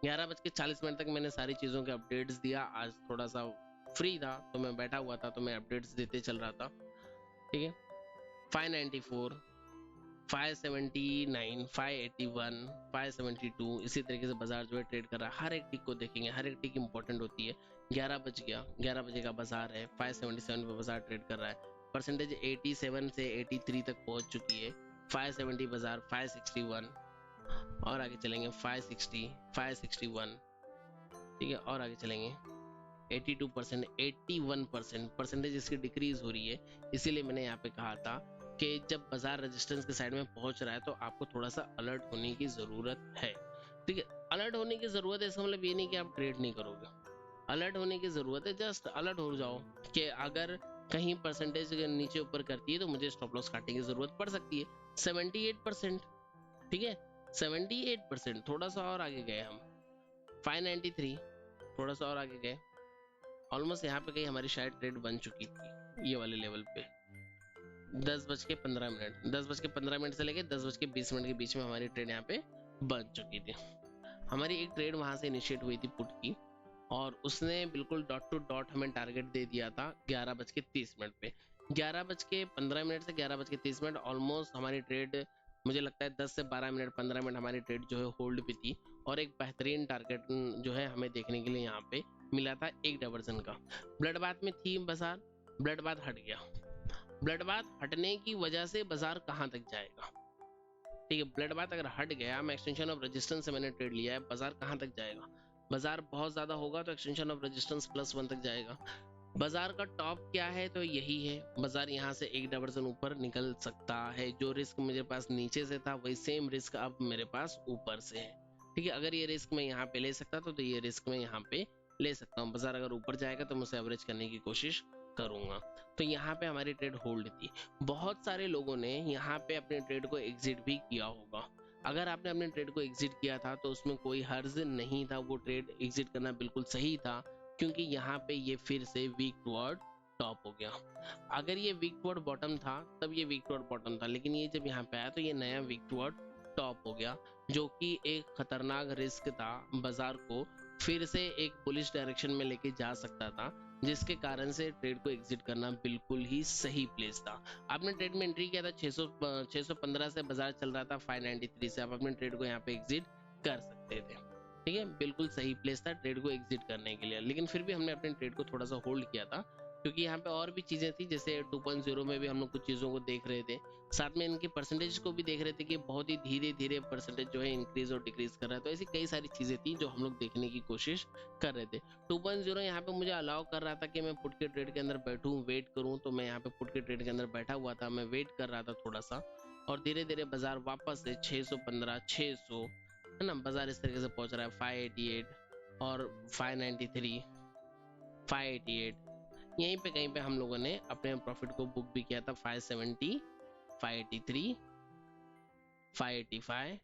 11:40 तक मैंने सारी चीज़ों के अपडेट्स दिया। आज थोड़ा सा फ्री था तो मैं बैठा हुआ था, तो मैं अपडेट्स देते चल रहा था। ठीक है, 594, 579, 581, 572, इसी तरीके से बाजार जो है ट्रेड कर रहा है। हर एक टिक को देखेंगे, हर एक टिक इंपॉर्टेंट होती है। 11 बज गया, 11 बजे का बाजार है, 577 पे बाजार ट्रेड कर रहा है। परसेंटेज 87 से 83 तक पहुंच चुकी है। 570 बाजार, 561 और आगे चलेंगे, 560, 561, ठीक है, और आगे चलेंगे 82%, 81% परसेंटेज इसकी डिक्रीज हो रही है। इसीलिए मैंने यहाँ पे कहा था कि जब बाजार रेजिस्टेंस के साइड में पहुंच रहा है तो आपको थोड़ा सा अलर्ट होने की जरूरत है। ठीक है, अलर्ट होने की जरूरत है, इसका मतलब ये नहीं कि आप ट्रेड नहीं करोगे। अलर्ट होने की जरूरत है, जस्ट अलर्ट हो जाओ कि अगर कहीं परसेंटेज नीचे ऊपर करती है तो मुझे स्टॉप लॉस काटने की जरूरत पड़ सकती है। 78%, ठीक है, 78%, थोड़ा सा और आगे गए हम। 593, थोड़ा सा और आगे गए। ऑलमोस्ट यहाँ पे कहीं हमारी शायद ट्रेड बन चुकी थी ये वाले लेवल पे। 10:15, 10:15 से लेके 10:20 के बीच में हमारी ट्रेड यहाँ पे बन चुकी थी। हमारी एक ट्रेड वहां से इनिशिएट हुई थी पुट की, और उसने बिल्कुल डॉट टू डॉट हमें टारगेट दे दिया था 11:30 पे। 11:15 से 11:30 ऑलमोस्ट हमारी ट्रेड, मुझे लगता है 10 से 12 मिनट, 15 मिनट हमारी ट्रेड जो है होल्ड पे थी। और एक बेहतरीन टारगेट जो है हमें देखने के लिए यहाँ पे मिला था एक डाइवर्जन का। ब्लड बाथ में थी बाजार, ब्लड बाथ हट गया। ब्लड बाथ हटने की वजह से बाजार कहाँ तक जाएगा? ठीक है, ब्लड बाथ अगर हट गया, मैं एक्सटेंशन ऑफ रेजिस्टेंस से मैंने ट्रेड लिया है, बाजार कहाँ तक जाएगा? बाजार बहुत ज्यादा होगा तो एक्सटेंशन ऑफ रेजिस्टेंस +1 तक जाएगा। बाजार का टॉप क्या है? तो यही है, बाजार यहाँ से एक डाइवर्जन ऊपर निकल सकता है। जो रिस्क मेरे पास नीचे से था वही सेम रिस्क अब मेरे पास ऊपर से है। ठीक है, अगर ये रिस्क मैं यहाँ पे ले सकता तो ये रिस्क मैं यहाँ पे ले सकता हूँ। बाजार अगर ऊपर जाएगा तो मैं उसे एवरेज करने की कोशिश करूंगा। तो यहाँ पे हमारी ट्रेड होल्ड थी। बहुत सारे लोगों ने यहाँ पे अपने ट्रेड को एग्जिट भी किया होगा। अगर आपने अपने ट्रेड को एग्जिट किया था तो उसमें कोई हर्ज नहीं था, वो ट्रेड एग्जिट करना बिल्कुल सही था, क्योंकि यहाँ पे ये फिर से वीक टुवर्ड टॉप हो गया। अगर ये वीक टुवर्ड बॉटम था तब ये वीक टुवर्ड बॉटम था, लेकिन ये जब यहाँ पे आया तो ये नया वीक टुवर्ड टॉप हो गया, जो कि एक खतरनाक रिस्क था। बाजार को फिर से एक बुलिश डायरेक्शन में लेके जा सकता था, जिसके कारण से ट्रेड को एग्जिट करना बिल्कुल ही सही प्लेस था। आपने ट्रेड में एंट्री किया था 615 से, बाजार चल रहा था 593 से, आप अपने ट्रेड को यहाँ पे एग्जिट कर सकते थे। ठीक है, बिल्कुल सही प्लेस था ट्रेड को एग्जिट करने के लिए, लेकिन फिर भी हमने अपने ट्रेड को थोड़ा सा होल्ड किया था क्योंकि यहाँ पे और भी चीजें थी, जैसे 2.0 में भी हम लोग कुछ चीजों को देख रहे थे, साथ में इनके परसेंटेज को भी देख रहे थे कि बहुत ही धीरे धीरे परसेंटेज जो है इंक्रीज और डिक्रीज कर रहा है। तो ऐसी कई सारी चीजें थी जो हम लोग देखने की कोशिश कर रहे थे। 2.0 यहाँ पे मुझे अलाउ कर रहा था कि मैं पुट के ट्रेड के अंदर बैठूं, वेट करूं, तो मैं यहाँ पे पुट के ट्रेड के अंदर बैठा हुआ था, मैं वेट कर रहा था थोड़ा सा, और धीरे धीरे बाजार वापस से 615 600 है ना, बाजार इस तरीके से पहुंच रहा है 588 और 593 588, यहीं पे कहीं पे हम लोगों ने अपने प्रॉफिट को बुक भी किया था। 570 583 585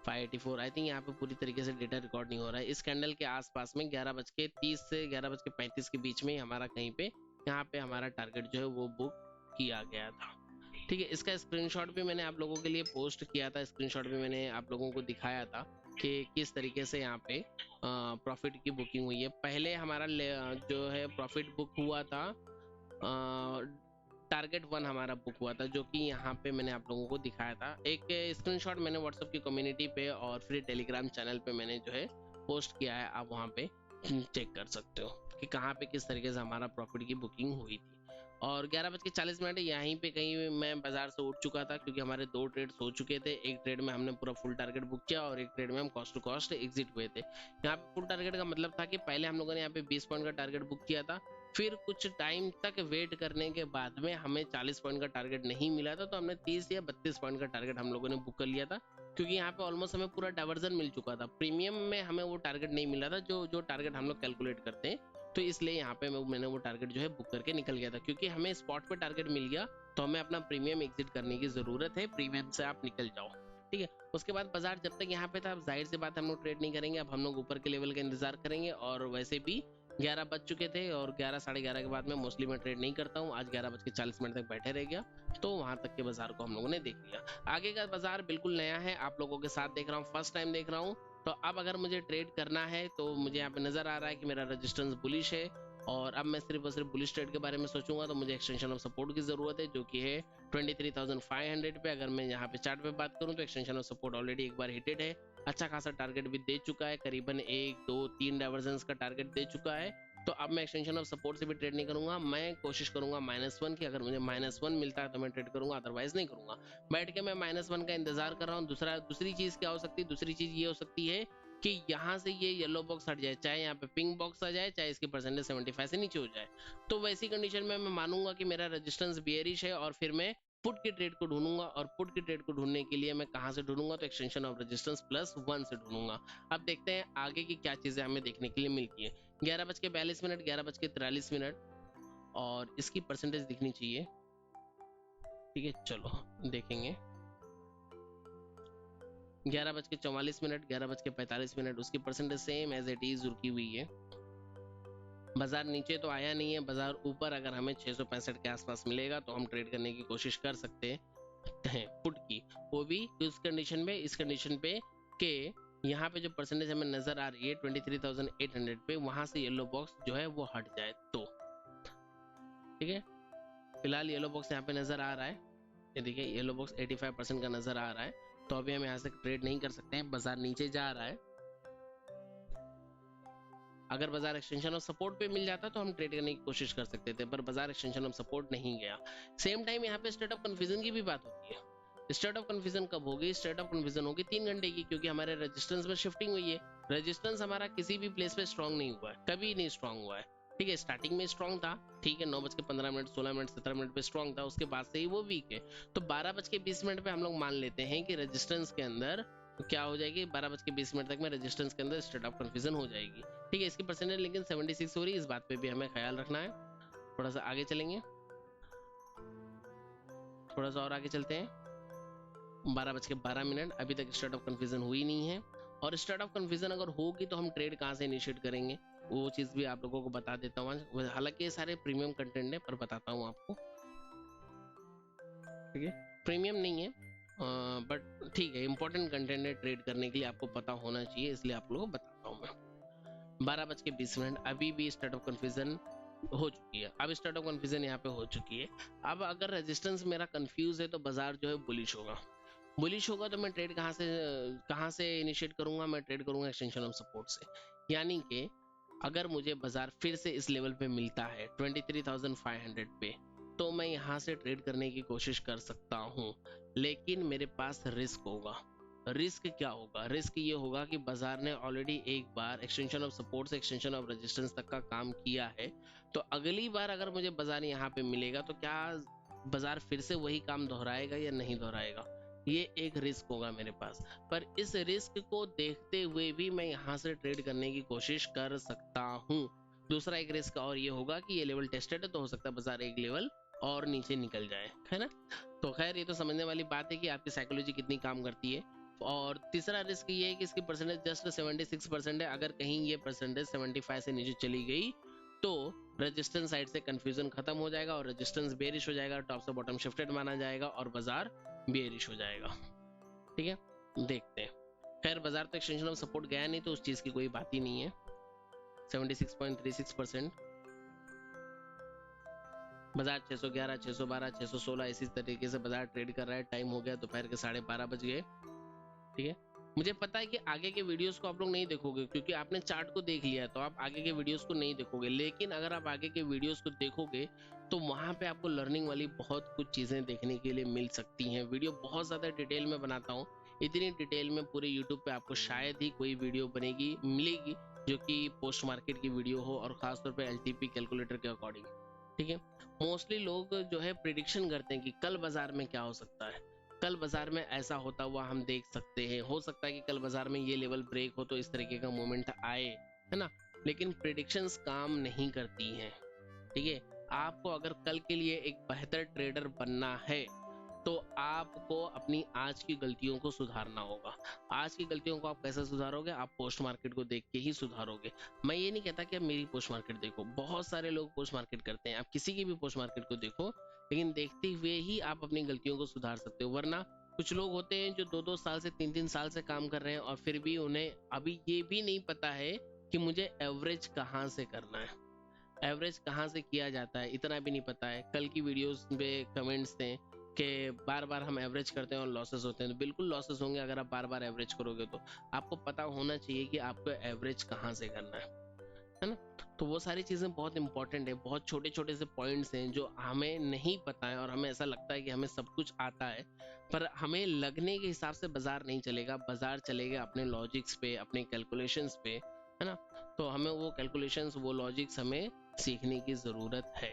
584, आई थिंक यहाँ पे पूरी तरीके से डेटा रिकॉर्ड नहीं हो रहा है। इस कैंडल के आसपास में 11:30 से 11:35 के बीच में हमारा कहीं पे यहाँ पे हमारा टारगेट जो है वो बुक किया गया था। ठीक है, इसका स्क्रीनशॉट भी मैंने आप लोगों के लिए पोस्ट किया था, स्क्रीनशॉट भी मैंने आप लोगों को दिखाया था कि किस तरीके से यहाँ पे प्रॉफिट की बुकिंग हुई है। पहले हमारा जो है प्रॉफिट बुक हुआ था, टारगेट 1 हमारा बुक हुआ था, जो कि यहाँ पे मैंने आप लोगों को दिखाया था। एक स्क्रीनशॉट मैंने व्हाट्सएप की कम्युनिटी पे और फिर टेलीग्राम चैनल पे मैंने जो है पोस्ट किया है, आप वहाँ पे चेक कर सकते हो कि कहाँ पे किस तरीके से हमारा प्रॉफिट की बुकिंग हुई थी। और 11:40 यहीं पे कहीं मैं बाजार से उठ चुका था, क्योंकि हमारे 2 ट्रेड्स हो चुके थे। एक ट्रेड में हमने पूरा फुल टारगेट बुक किया और एक ट्रेड में हम कॉस्ट टू कॉस्ट एग्जिट हुए थे। यहाँ पे फुल टारगेट का मतलब था कि पहले हम लोगों ने यहाँ पे 20 पॉइंट का टारगेट बुक किया था, फिर कुछ टाइम तक वेट करने के बाद में हमें 40 पॉइंट का टारगेट नहीं मिला था, तो हमने 30 या 32 पॉइंट का टारगेट हम लोगों ने बुक कर लिया था, क्योंकि यहाँ पे ऑलमोस्ट हमें पूरा डाइवर्जन मिल चुका था। प्रीमियम में हमें वो टारगेट नहीं मिला था जो टारगेट हम लोग कैलकुलेट करते हैं, तो इसलिए यहाँ पे मैंने वो टारगेट जो है बुक करके निकल गया था। क्योंकि हमें स्पॉट पे टारगेट मिल गया तो हमें अपना प्रीमियम एग्जिट करने की जरूरत है, प्रीमियम से आप निकल जाओ। ठीक है, उसके बाद बाजार जब तक यहाँ पे था, अब जाहिर सी बात हम लोग ट्रेड नहीं करेंगे, अब हम लोग ऊपर के लेवल का इंतजार करेंगे। और वैसे भी 11 बज चुके थे और 11 साढ़े 11 के बाद में मोस्टली मैं ट्रेड नहीं करता हूँ। आज 11:40 तक बैठे रह गया, तो वहां तक के बाजार को हम लोगों ने देख लिया। आगे का बाजार बिल्कुल नया है, आप लोगों के साथ देख रहा हूँ, फर्स्ट टाइम देख रहा हूँ। तो अब अगर मुझे ट्रेड करना है तो मुझे यहाँ पे नजर आ रहा है कि मेरा रेजिस्टेंस बुलिश है, और अब मैं सिर्फ और सिर्फ बुलिश ट्रेड के बारे में सोचूंगा, तो मुझे एक्सटेंशन ऑफ सपोर्ट की जरूरत है, जो कि है 23,500 पे। अगर मैं यहाँ पे चार्ट पे बात करूँ तो एक्सटेंशन ऑफ सपोर्ट ऑलरेडी एक बार हिटेड है, अच्छा खासा टारगेट भी दे चुका है, करीबन 1 2 3 डाइवर्जेंस का टारगेट दे चुका है। तो अब मैं एक्सटेंशन ऑफ सपोर्ट से भी ट्रेड नहीं करूंगा, मैं कोशिश करूंगा -1 की। अगर मुझे -1 मिलता है तो मैं ट्रेड करूंगा, अदरवाइज नहीं करूंगा। बैठ के मैं -1 का इंतजार कर रहा हूँ। दूसरी चीज क्या हो सकती है? दूसरी चीज ये हो सकती है कि यहाँ से ये येलो बॉक्स हट जाए, चाहे यहाँ पे पिंक बॉक्स आ जाए, चाहे इसकी परसेंटेज 75 से नीचे हो जाए। तो वैसी कंडीशन में मैं मानूंगा कि मेरा रेजिस्टेंस बियरिश है, और फिर मैं पुट की ट्रेड को ढूंढूंगा। और पुट की ट्रेड को ढूंढने के लिए मैं कहां से ढूंढूंगा? तो एक्सटेंशन ऑफ रेजिस्टेंस +1 से ढूंढूंगा। अब देखते हैं आगे की क्या चीजें हमें देखने के लिए मिलती है। 11:42 11:43, और इसकी परसेंटेज दिखनी चाहिए। ठीक है, चलो देखेंगे। 11:44 11:45, उसकी percentage same as it is रुकी हुई है। बाजार नीचे तो आया नहीं है, बाजार ऊपर अगर हमें 665 के आसपास मिलेगा तो हम ट्रेड करने की कोशिश कर सकते हैं पुट की, वो भी उस कंडीशन में, इस कंडीशन पे के यहाँ पे जो परसेंटेज हमें नजर आ रही है 23,800 पे, वहां से येलो बॉक्स जो है वो हट जाए तो। ठीक है, फिलहाल येलो बॉक्स यहाँ पे नजर आ रहा है, ये देखिए येलो बॉक्स 85% का नजर आ रहा है, तो अभी हम यहाँ से ट्रेड नहीं कर सकते हैं, बाजार नीचे जा रहा है। अगर बाजार एक्सटेंशन ऑफ सपोर्ट पे मिल जाता तो हम ट्रेड करने की कोशिश कर सकते थे, पर बाजार एक्सटेंशन ऑफ सपोर्ट नहीं गया। सेम टाइम यहाँ पे स्टेट ऑफ कंफ्यूजन की भी बात होती है। स्टेट ऑफ कंफ्यूजन कब होगी? स्टेट ऑफ कंफ्यूजन होगी 3 घंटे की, क्योंकि हमारे रेजिस्टेंस में शिफ्टिंग हुई है। रेजिस्टेंस हमारा किसी भी प्लेस पे स्ट्रॉन्ग नहीं हुआ है, कभी नहीं स्ट्रॉन्ग हुआ है। ठीक है, स्टार्टिंग में स्ट्रॉन्ग था, ठीक है, 9:15 16 17 पे स्ट्रॉन्ग था, उसके बाद से ही वो वीक है। तो 12:20 पे हम लोग मान लेते हैं कि रेजिस्टेंस के अंदर तो क्या हो जाएगी, 12:20 तक में रेजिस्टेंस के अंदर स्टेट ऑफ कंफ्यूजन हो जाएगी। ठीक है, इसकी परसेंटेज लेकिन 76 हो रही है, इस बात पे भी हमें ख्याल रखना है। थोड़ा सा आगे चलेंगे, थोड़ा सा और आगे चलते हैं। 12:12, अभी तक स्टेट ऑफ कंफ्यूजन हुई नहीं है, और स्टेट ऑफ कंफ्यूजन अगर होगी तो हम ट्रेड कहाँ से इनिशिएट करेंगे वो चीज भी आप लोगों को बता देता हूँ। हालांकि ये सारे प्रीमियम कंटेंट है, पर बताता हूँ आपको। ठीक है, प्रीमियम नहीं है, बट ठीक है, इंपॉर्टेंट कंटेंट है, ट्रेड करने के लिए आपको पता होना चाहिए, इसलिए आप लोगों को बताता हूँ मैं। 12:20, अभी भी स्टेट ऑफ कंफ्यूजन हो चुकी है। अब स्टेट ऑफ कंफ्यूजन यहाँ पे हो चुकी है। अब अगर रेजिस्टेंस मेरा कंफ्यूज है तो बाजार जो है बुलिश होगा। बुलिश होगा तो मैं ट्रेड कहाँ से इनिशिएट करूंगा? मैं ट्रेड करूंगा एक्सटेंशन ऑफ सपोर्ट से। यानी कि अगर मुझे बाजार फिर से इस लेवल पे मिलता है 23,500 पे, तो मैं यहाँ से ट्रेड करने की कोशिश कर सकता हूँ, लेकिन मेरे पास रिस्क होगा। रिस्क क्या होगा? रिस्क ये होगा कि बाजार ने ऑलरेडी एक बार एक्सटेंशन ऑफ सपोर्ट से एक्सटेंशन ऑफ रेजिस्टेंस तक का काम किया है, तो अगली बार अगर मुझे बाजार यहाँ पे मिलेगा तो क्या बाजार फिर से वही काम दोहराएगा या नहीं दोहराएगा? ये एक रिस्क होगा मेरे पास। पर इस रिस्क को देखते हुए भी मैं यहाँ से ट्रेड करने की कोशिश कर सकता हूँ। दूसरा एक रिस्क और ये होगा कि ये लेवल टेस्टेड है, तो हो सकता है बाजार एक लेवल और नीचे निकल जाए, है ना। तो खैर ये तो समझने वाली बात है कि आपकी साइकोलॉजी कितनी काम करती है। और तीसरा रिस्क ये है कि इसकी परसेंटेज जस्ट 76% है। अगर कहीं ये परसेंटेज 75 से नीचे चली गई तो रेजिस्टेंस साइड से कंफ्यूजन खत्म हो जाएगा और रेजिस्टेंस बेरिश हो जाएगा, टॉप से बॉटम शिफ्टेड माना जाएगा और बाजार बेरिश हो जाएगा। ठीक है, देखते हैं। खैर बाजार तो एक्सटेंशन ऑफ सपोर्ट गया नहीं, तो उस चीज की कोई बात ही नहीं है। 76.36%। बाजार 611, 612, 616 इसी तरीके से बाजार ट्रेड कर रहा है। टाइम हो गया दोपहर के 12:30 बज गए। ठीक है, मुझे पता है कि आगे के वीडियोस को आप लोग नहीं देखोगे क्योंकि आपने चार्ट को देख लिया, तो आप आगे के वीडियोस को नहीं देखोगे। लेकिन अगर आप आगे के वीडियोस को देखोगे तो वहां पे आपको लर्निंग वाली बहुत कुछ चीजें देखने के लिए मिल सकती हैं। वीडियो बहुत ज्यादा डिटेल में बनाता हूँ, इतनी डिटेल में पूरे यूट्यूब पे आपको शायद ही कोई वीडियो बनेगी मिलेगी जो कि पोस्ट मार्केट की वीडियो हो, और खासतौर पर LTP कैलकुलेटर के अकॉर्डिंग। ठीक है, मोस्टली लोग जो है प्रिडिक्शन करते हैं कि कल बाजार में क्या हो सकता है, कल बाजार में ऐसा होता हुआ हम देख सकते हैं, हो सकता है कि कल बाजार में ये लेवल ब्रेक हो तो इस तरीके का मोमेंट आए, है ना। लेकिन प्रिडिक्शंस काम नहीं करती हैं। ठीक है, आपको अगर कल के लिए एक बेहतर ट्रेडर बनना है तो आपको अपनी आज की गलतियों को सुधारना होगा। आज की गलतियों को आप कैसे सुधारोगे? आप पोस्ट मार्केट को देख के ही सुधारोगे। मैं ये नहीं कहता कि आप मेरी पोस्ट मार्केट देखो, बहुत सारे लोग पोस्ट मार्केट करते हैं, आप किसी की भी पोस्ट मार्केट को देखो, लेकिन देखते हुए ही आप अपनी गलतियों को सुधार सकते हो। वरना कुछ लोग होते हैं जो 2-2 साल से 3-3 साल से काम कर रहे हैं और फिर भी उन्हें अभी ये भी नहीं पता है कि मुझे एवरेज कहाँ से करना है, एवरेज कहाँ से किया जाता है, इतना भी नहीं पता है। कल की वीडियोस पे कमेंट्स थे कि बार बार हम एवरेज करते हैं और लॉसेस होते हैं, तो बिल्कुल लॉसेस होंगे अगर आप बार बार एवरेज करोगे। तो आपको पता होना चाहिए कि आपको एवरेज कहाँ से करना है ना। तो वो सारी चीजें बहुत इंपॉर्टेंट है, बहुत छोटे छोटे से पॉइंट्स हैं जो हमें नहीं पता है और हमें ऐसा लगता है कि हमें सब कुछ आता है, पर हमें लगने के हिसाब से बाजार नहीं चलेगा। बाजार चलेगा अपने लॉजिक्स पे, अपने कैलकुलेशंस पे, है ना। तो हमें वो कैलकुलेशंस, वो लॉजिक्स हमें सीखने की जरूरत है।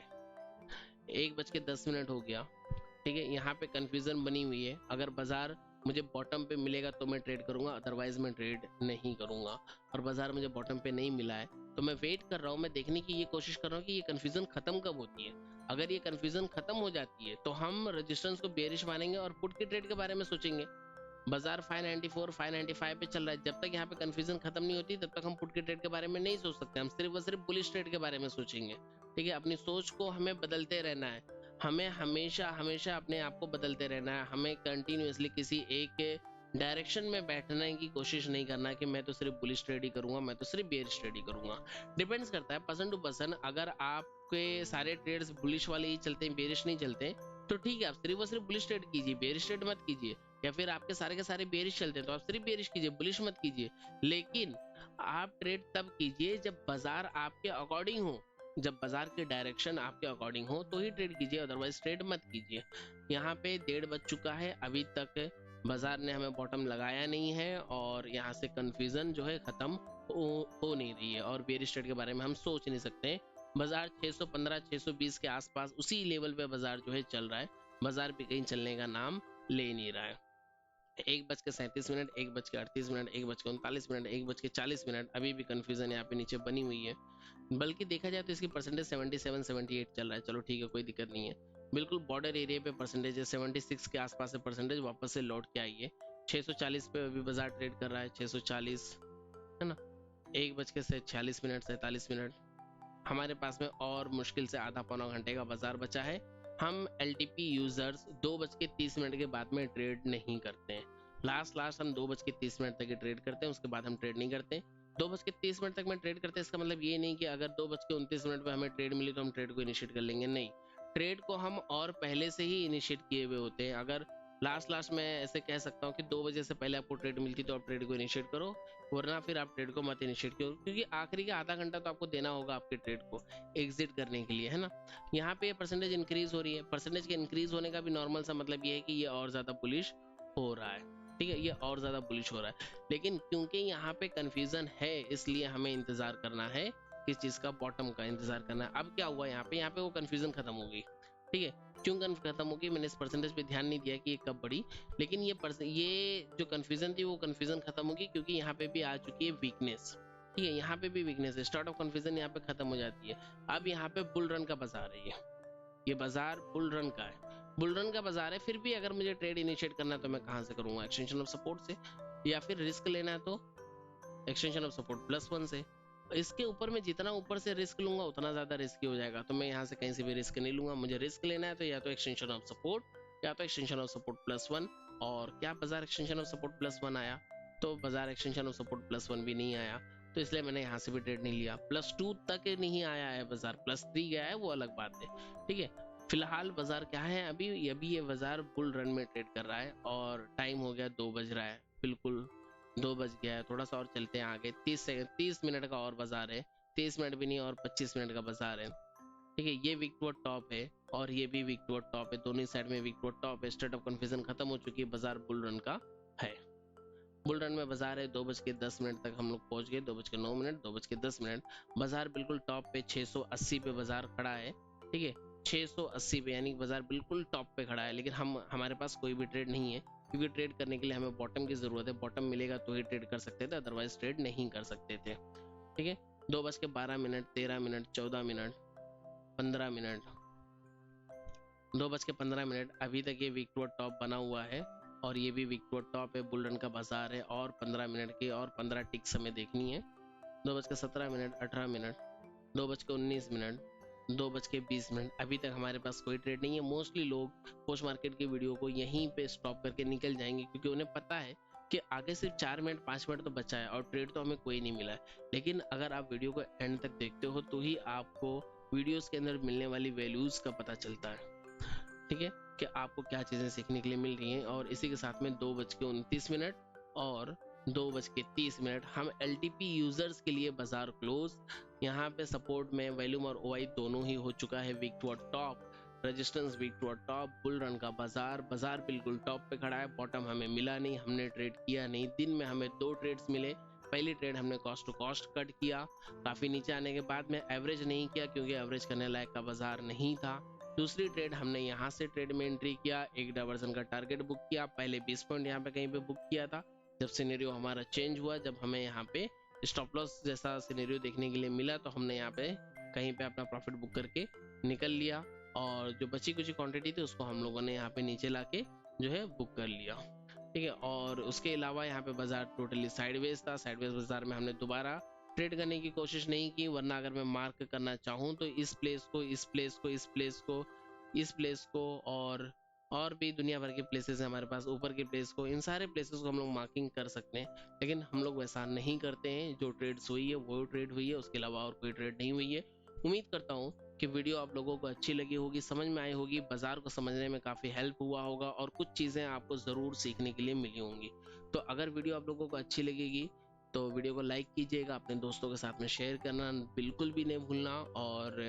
1:10 हो गया। ठीक है, यहाँ पे कंफ्यूजन बनी हुई है। अगर बाजार मुझे बॉटम पे मिलेगा तो मैं ट्रेड करूंगा, अदरवाइज मैं ट्रेड नहीं करूंगा। और बाजार मुझे बॉटम पे नहीं मिला है तो मैं वेट कर रहा हूँ, मैं देखने की ये कोशिश कर रहा हूँ कि ये कंफ्यूजन खत्म कब होती है। अगर ये कंफ्यूजन खत्म हो जाती है तो हम रेजिस्टेंस को बेरिश मानेंगे और पुट के ट्रेड के बारे में सोचेंगे। बाजार 594, 595 पे चल रहा है, जब तक यहाँ पे कंफ्यूजन खत्म नहीं होती तब तक हम पुट के ट्रेड के बारे में नहीं सोच सकते। हम सिर्फ और सिर्फ बुलिश ट्रेड के बारे में सोचेंगे। ठीक है, अपनी सोच को हमें बदलते रहना है, हमें हमेशा हमेशा अपने आप को बदलते रहना है। हमें कंटिन्यूअसली किसी एक डायरेक्शन में बैठने की कोशिश नहीं करना कि मैं तो सिर्फ बुलिश ट्रेड ही करूंगा, मैं तो सिर्फ बेरिश ट्रेड ही करूंगा। डिपेंड्स करता है पर्सन टू पर्सन। अगर आपके सारे ट्रेड्स बुलिश वाले ही चलते हैं, बेरिश नहीं चलते, तो ठीक है, आप सिर्फ और सिर्फ बुलिश ट्रेड कीजिए, बेरिश ट्रेड मत कीजिए। या फिर आपके सारे के सारे बेरिश चलते हैं तो आप सिर्फ बेरिश कीजिए, बुलिश मत कीजिए। लेकिन आप ट्रेड तब कीजिए जब बाजार आपके अकॉर्डिंग हो, जब बाजार की डायरेक्शन आपके अकॉर्डिंग हो तो ही ट्रेड कीजिए, अदरवाइज ट्रेड मत कीजिए। यहाँ पे 1:30 बज चुका है, अभी तक बाजार ने हमें बॉटम लगाया नहीं है और यहाँ से कंफ्यूजन जो है खत्म हो नहीं रही है और बेरिश ट्रेड के बारे में हम सोच नहीं सकते। बाजार 615, 620 के आसपास उसी लेवल पे बाजार जो है चल रहा है, बाजार भी कहीं चलने का नाम ले नहीं रहा है। 1:37, 1:38, 1:39, 1:40, अभी भी कंफ्यूजन यहाँ पे नीचे बनी हुई है। बल्कि देखा जाए तो इसकी परसेंटेज 77, 78 चल रहा है। चलो ठीक है, कोई दिक्कत नहीं है। बिल्कुल बॉर्डर एरिया पे परसेंटेज है, 76 के आसपास है परसेंटेज, वापस से लौट के आई है। 640 पे अभी बाजार ट्रेड कर रहा है, 640, है ना। 1:46, 47। हमारे पास में और मुश्किल से आधा पौना घंटे का बाजार बचा है। हम LTP यूजर्स 2:30 के बाद में ट्रेड नहीं करते हैं। लास्ट हम 2:30 तक ही ट्रेड करते हैं, उसके बाद हम ट्रेड नहीं करते। 2:30 तक में ट्रेड करते हैं, इसका मतलब ये नहीं कि अगर 2:29 पे हमें ट्रेड मिली तो हम ट्रेड को इनिशिएट कर लेंगे, नहीं। ट्रेड को हम और पहले से ही इनिशिएट किए हुए होते हैं। अगर लास्ट में ऐसे कह सकता हूँ कि 2 बजे से पहले आपको ट्रेड मिलती तो आप ट्रेड को इनिशिएट करो, वरना फिर आप ट्रेड को मत इनिशिएट करो, क्योंकि आखिरी का आधा घंटा तो आपको देना होगा आपके ट्रेड को एग्जिट करने के लिए, है ना। यहाँ पे परसेंटेज इंक्रीज हो रही है, परसेंटेज के इंक्रीज होने का भी नॉर्मल सा मतलब ये है कि ये और ज्यादा बुलिश हो रहा है, ठीक है, ये और ज्यादा बुलिश हो रहा है। लेकिन क्योंकि यहाँ पे कंफ्यूजन है, इसलिए हमें इंतजार करना है, किस चीज का, बॉटम का इंतजार करना है। अब क्या हुआ यहाँ पे वो कंफ्यूजन खत्म हो गई, ठीक है। क्यों खत्म हो गई, मैंने इस परसेंटेज पे ध्यान नहीं दिया कि ये कब बढ़ी, लेकिन ये जो कंफ्यूजन थी वो कंफ्यूजन खत्म होगी, क्योंकि यहाँ पे भी आ चुकी है वीकनेस, ठीक है। यहाँ पे भी वीकनेस है, स्टार्ट ऑफ कंफ्यूजन यहाँ पे खत्म हो जाती है। अब यहाँ पे बुल रन का बाजार है, ये बाजार बुल रन का है, बुल रन का बाजार है। फिर भी अगर मुझे ट्रेड इनिशिएट करना है तो मैं कहाँ से करूंगा, एक्सटेंशन ऑफ सपोर्ट से, या फिर रिस्क लेना है तो एक्सटेंशन ऑफ सपोर्ट +1 से। इसके ऊपर में जितना ऊपर से रिस्क लूंगा उतना ज्यादा रिस्की हो जाएगा, तो मैं यहाँ से कहीं से भी रिस्क नहीं लूंगा। मुझे रिस्क लेना है तो या तो एक्सटेंशन ऑफ सपोर्ट या तो एक्सटेंशन ऑफ सपोर्ट +1। और क्या बाजार एक्सटेंशन ऑफ सपोर्ट +1 आया, तो बाजार एक्सटेंशन ऑफ सपोर्ट +1 भी नहीं आया, तो इसलिए मैंने यहाँ से भी ट्रेड नहीं लिया। +2 तक नहीं आया है बाजार, +3 गया है वो अलग बात है, ठीक है। फिलहाल बाजार क्या है, अभी ये बाजार बुल रन में ट्रेड कर रहा है, और टाइम हो गया 2 बज रहा है, बिल्कुल 2 बज गया है। थोड़ा सा और चलते हैं आगे, 30 मिनट का और बाजार है, 30 मिनट भी नहीं और 25 मिनट का बाजार है, ठीक है। ये वीक टू टॉप है और ये भी वीक टू टॉप है, दोनों साइड में वीक टू टॉप है। स्टेट ऑफ कंफ्यूजन खत्म हो चुकी है, बाजार बुल रन का है, बुल रन में बाजार है। 2:10 तक हम लोग पहुंच गए, 2:09, 2:10, बाजार बिल्कुल टॉप पे 680 पे बाजार खड़ा है, ठीक है, 680 पे, यानी बाजार बिल्कुल टॉप पे खड़ा है। लेकिन हमारे पास कोई भी ट्रेड नहीं है, क्योंकि ट्रेड करने के लिए हमें बॉटम की जरूरत है, बॉटम मिलेगा तो ही ट्रेड कर सकते थे, अदरवाइज ट्रेड नहीं कर सकते थे, ठीक है। 2:12, 13 मिनट, 14 मिनट, 15 मिनट, 2:15, अभी तक ये वीक टू टॉप बना हुआ है, और ये भी वीक टू टॉप है, बुल रन का बाजार है। और 15 मिनट की और 15 टिक समय देखनी है। 2:17, 18 मिनट, 2:19, 2:20, अभी तक हमारे पास कोई ट्रेड नहीं है। मोस्टली लोग पोस्ट मार्केट की वीडियो को यहीं पे स्टॉप करके निकल जाएंगे, क्योंकि उन्हें पता है कि आगे सिर्फ 4 मिनट 5 मिनट तो बचा है और ट्रेड तो हमें कोई नहीं मिला है। लेकिन अगर आप वीडियो को एंड तक देखते हो तो ही आपको वीडियोस के अंदर मिलने वाली वैल्यूज का पता चलता है, ठीक है, कि आपको क्या चीजें सीखने के लिए मिल रही हैं। और इसी के साथ में 2:29 और 2:30 हम LTP यूजर्स के लिए बाजार क्लोज। यहाँ पे सपोर्ट में वॉल्यूम और OI दोनों ही हो चुका है wick to top, resistance wick to top, bull run का बाजार बिल्कुल टॉप पे खड़ा है। बॉटम हमें मिला नहीं, हमने ट्रेड किया नहीं। दिन में हमें 2 ट्रेड्स मिले। पहली ट्रेड हमने कॉस्ट टू कॉस्ट कट किया, काफी नीचे आने के बाद में एवरेज नहीं किया, क्योंकि एवरेज करने लायक का बाजार नहीं था। दूसरी ट्रेड हमने यहाँ से ट्रेड में एंट्री किया, एक डायवर्सन का टारगेट बुक किया, पहले 20 पॉइंट यहाँ पे कहीं पे बुक किया था। जब सिनेरियो हमारा चेंज हुआ, जब हमें यहाँ पे स्टॉप लॉस जैसा सिनेरियो देखने के लिए मिला, तो हमने यहाँ पे कहीं पे अपना प्रॉफिट बुक करके निकल लिया, और जो बची कुछ क्वांटिटी थी उसको हम लोगों ने यहाँ पे नीचे लाके जो है बुक कर लिया, ठीक है। और उसके अलावा यहाँ पे बाजार टोटली साइडवेज था, साइडवेज बाजार में हमने दोबारा ट्रेड करने की कोशिश नहीं की, वरना अगर मैं मार्क करना चाहूँ तो इस प्लेस को, इस प्लेस को, इस प्लेस को, इस प्लेस को, और भी दुनिया भर के प्लेसेस हैं हमारे पास, ऊपर के प्लेस को, इन सारे प्लेसेस को हम लोग मार्किंग कर सकते हैं। लेकिन हम लोग वैसा नहीं करते हैं, जो ट्रेड्स हुई है वो ट्रेड हुई है, उसके अलावा और कोई ट्रेड नहीं हुई है। उम्मीद करता हूँ कि वीडियो आप लोगों को अच्छी लगी होगी, समझ में आई होगी, बाजार को समझने में काफ़ी हेल्प हुआ होगा, और कुछ चीज़ें आपको ज़रूर सीखने के लिए मिली होंगी। तो अगर वीडियो आप लोगों को अच्छी लगेगी तो वीडियो को लाइक कीजिएगा, अपने दोस्तों के साथ में शेयर करना बिल्कुल भी नहीं भूलना, और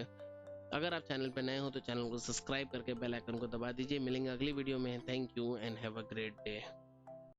अगर आप चैनल पर नए हो तो चैनल को सब्सक्राइब करके बेल आइकन को दबा दीजिए। मिलेंगे अगली वीडियो में। Thank you and have a great day.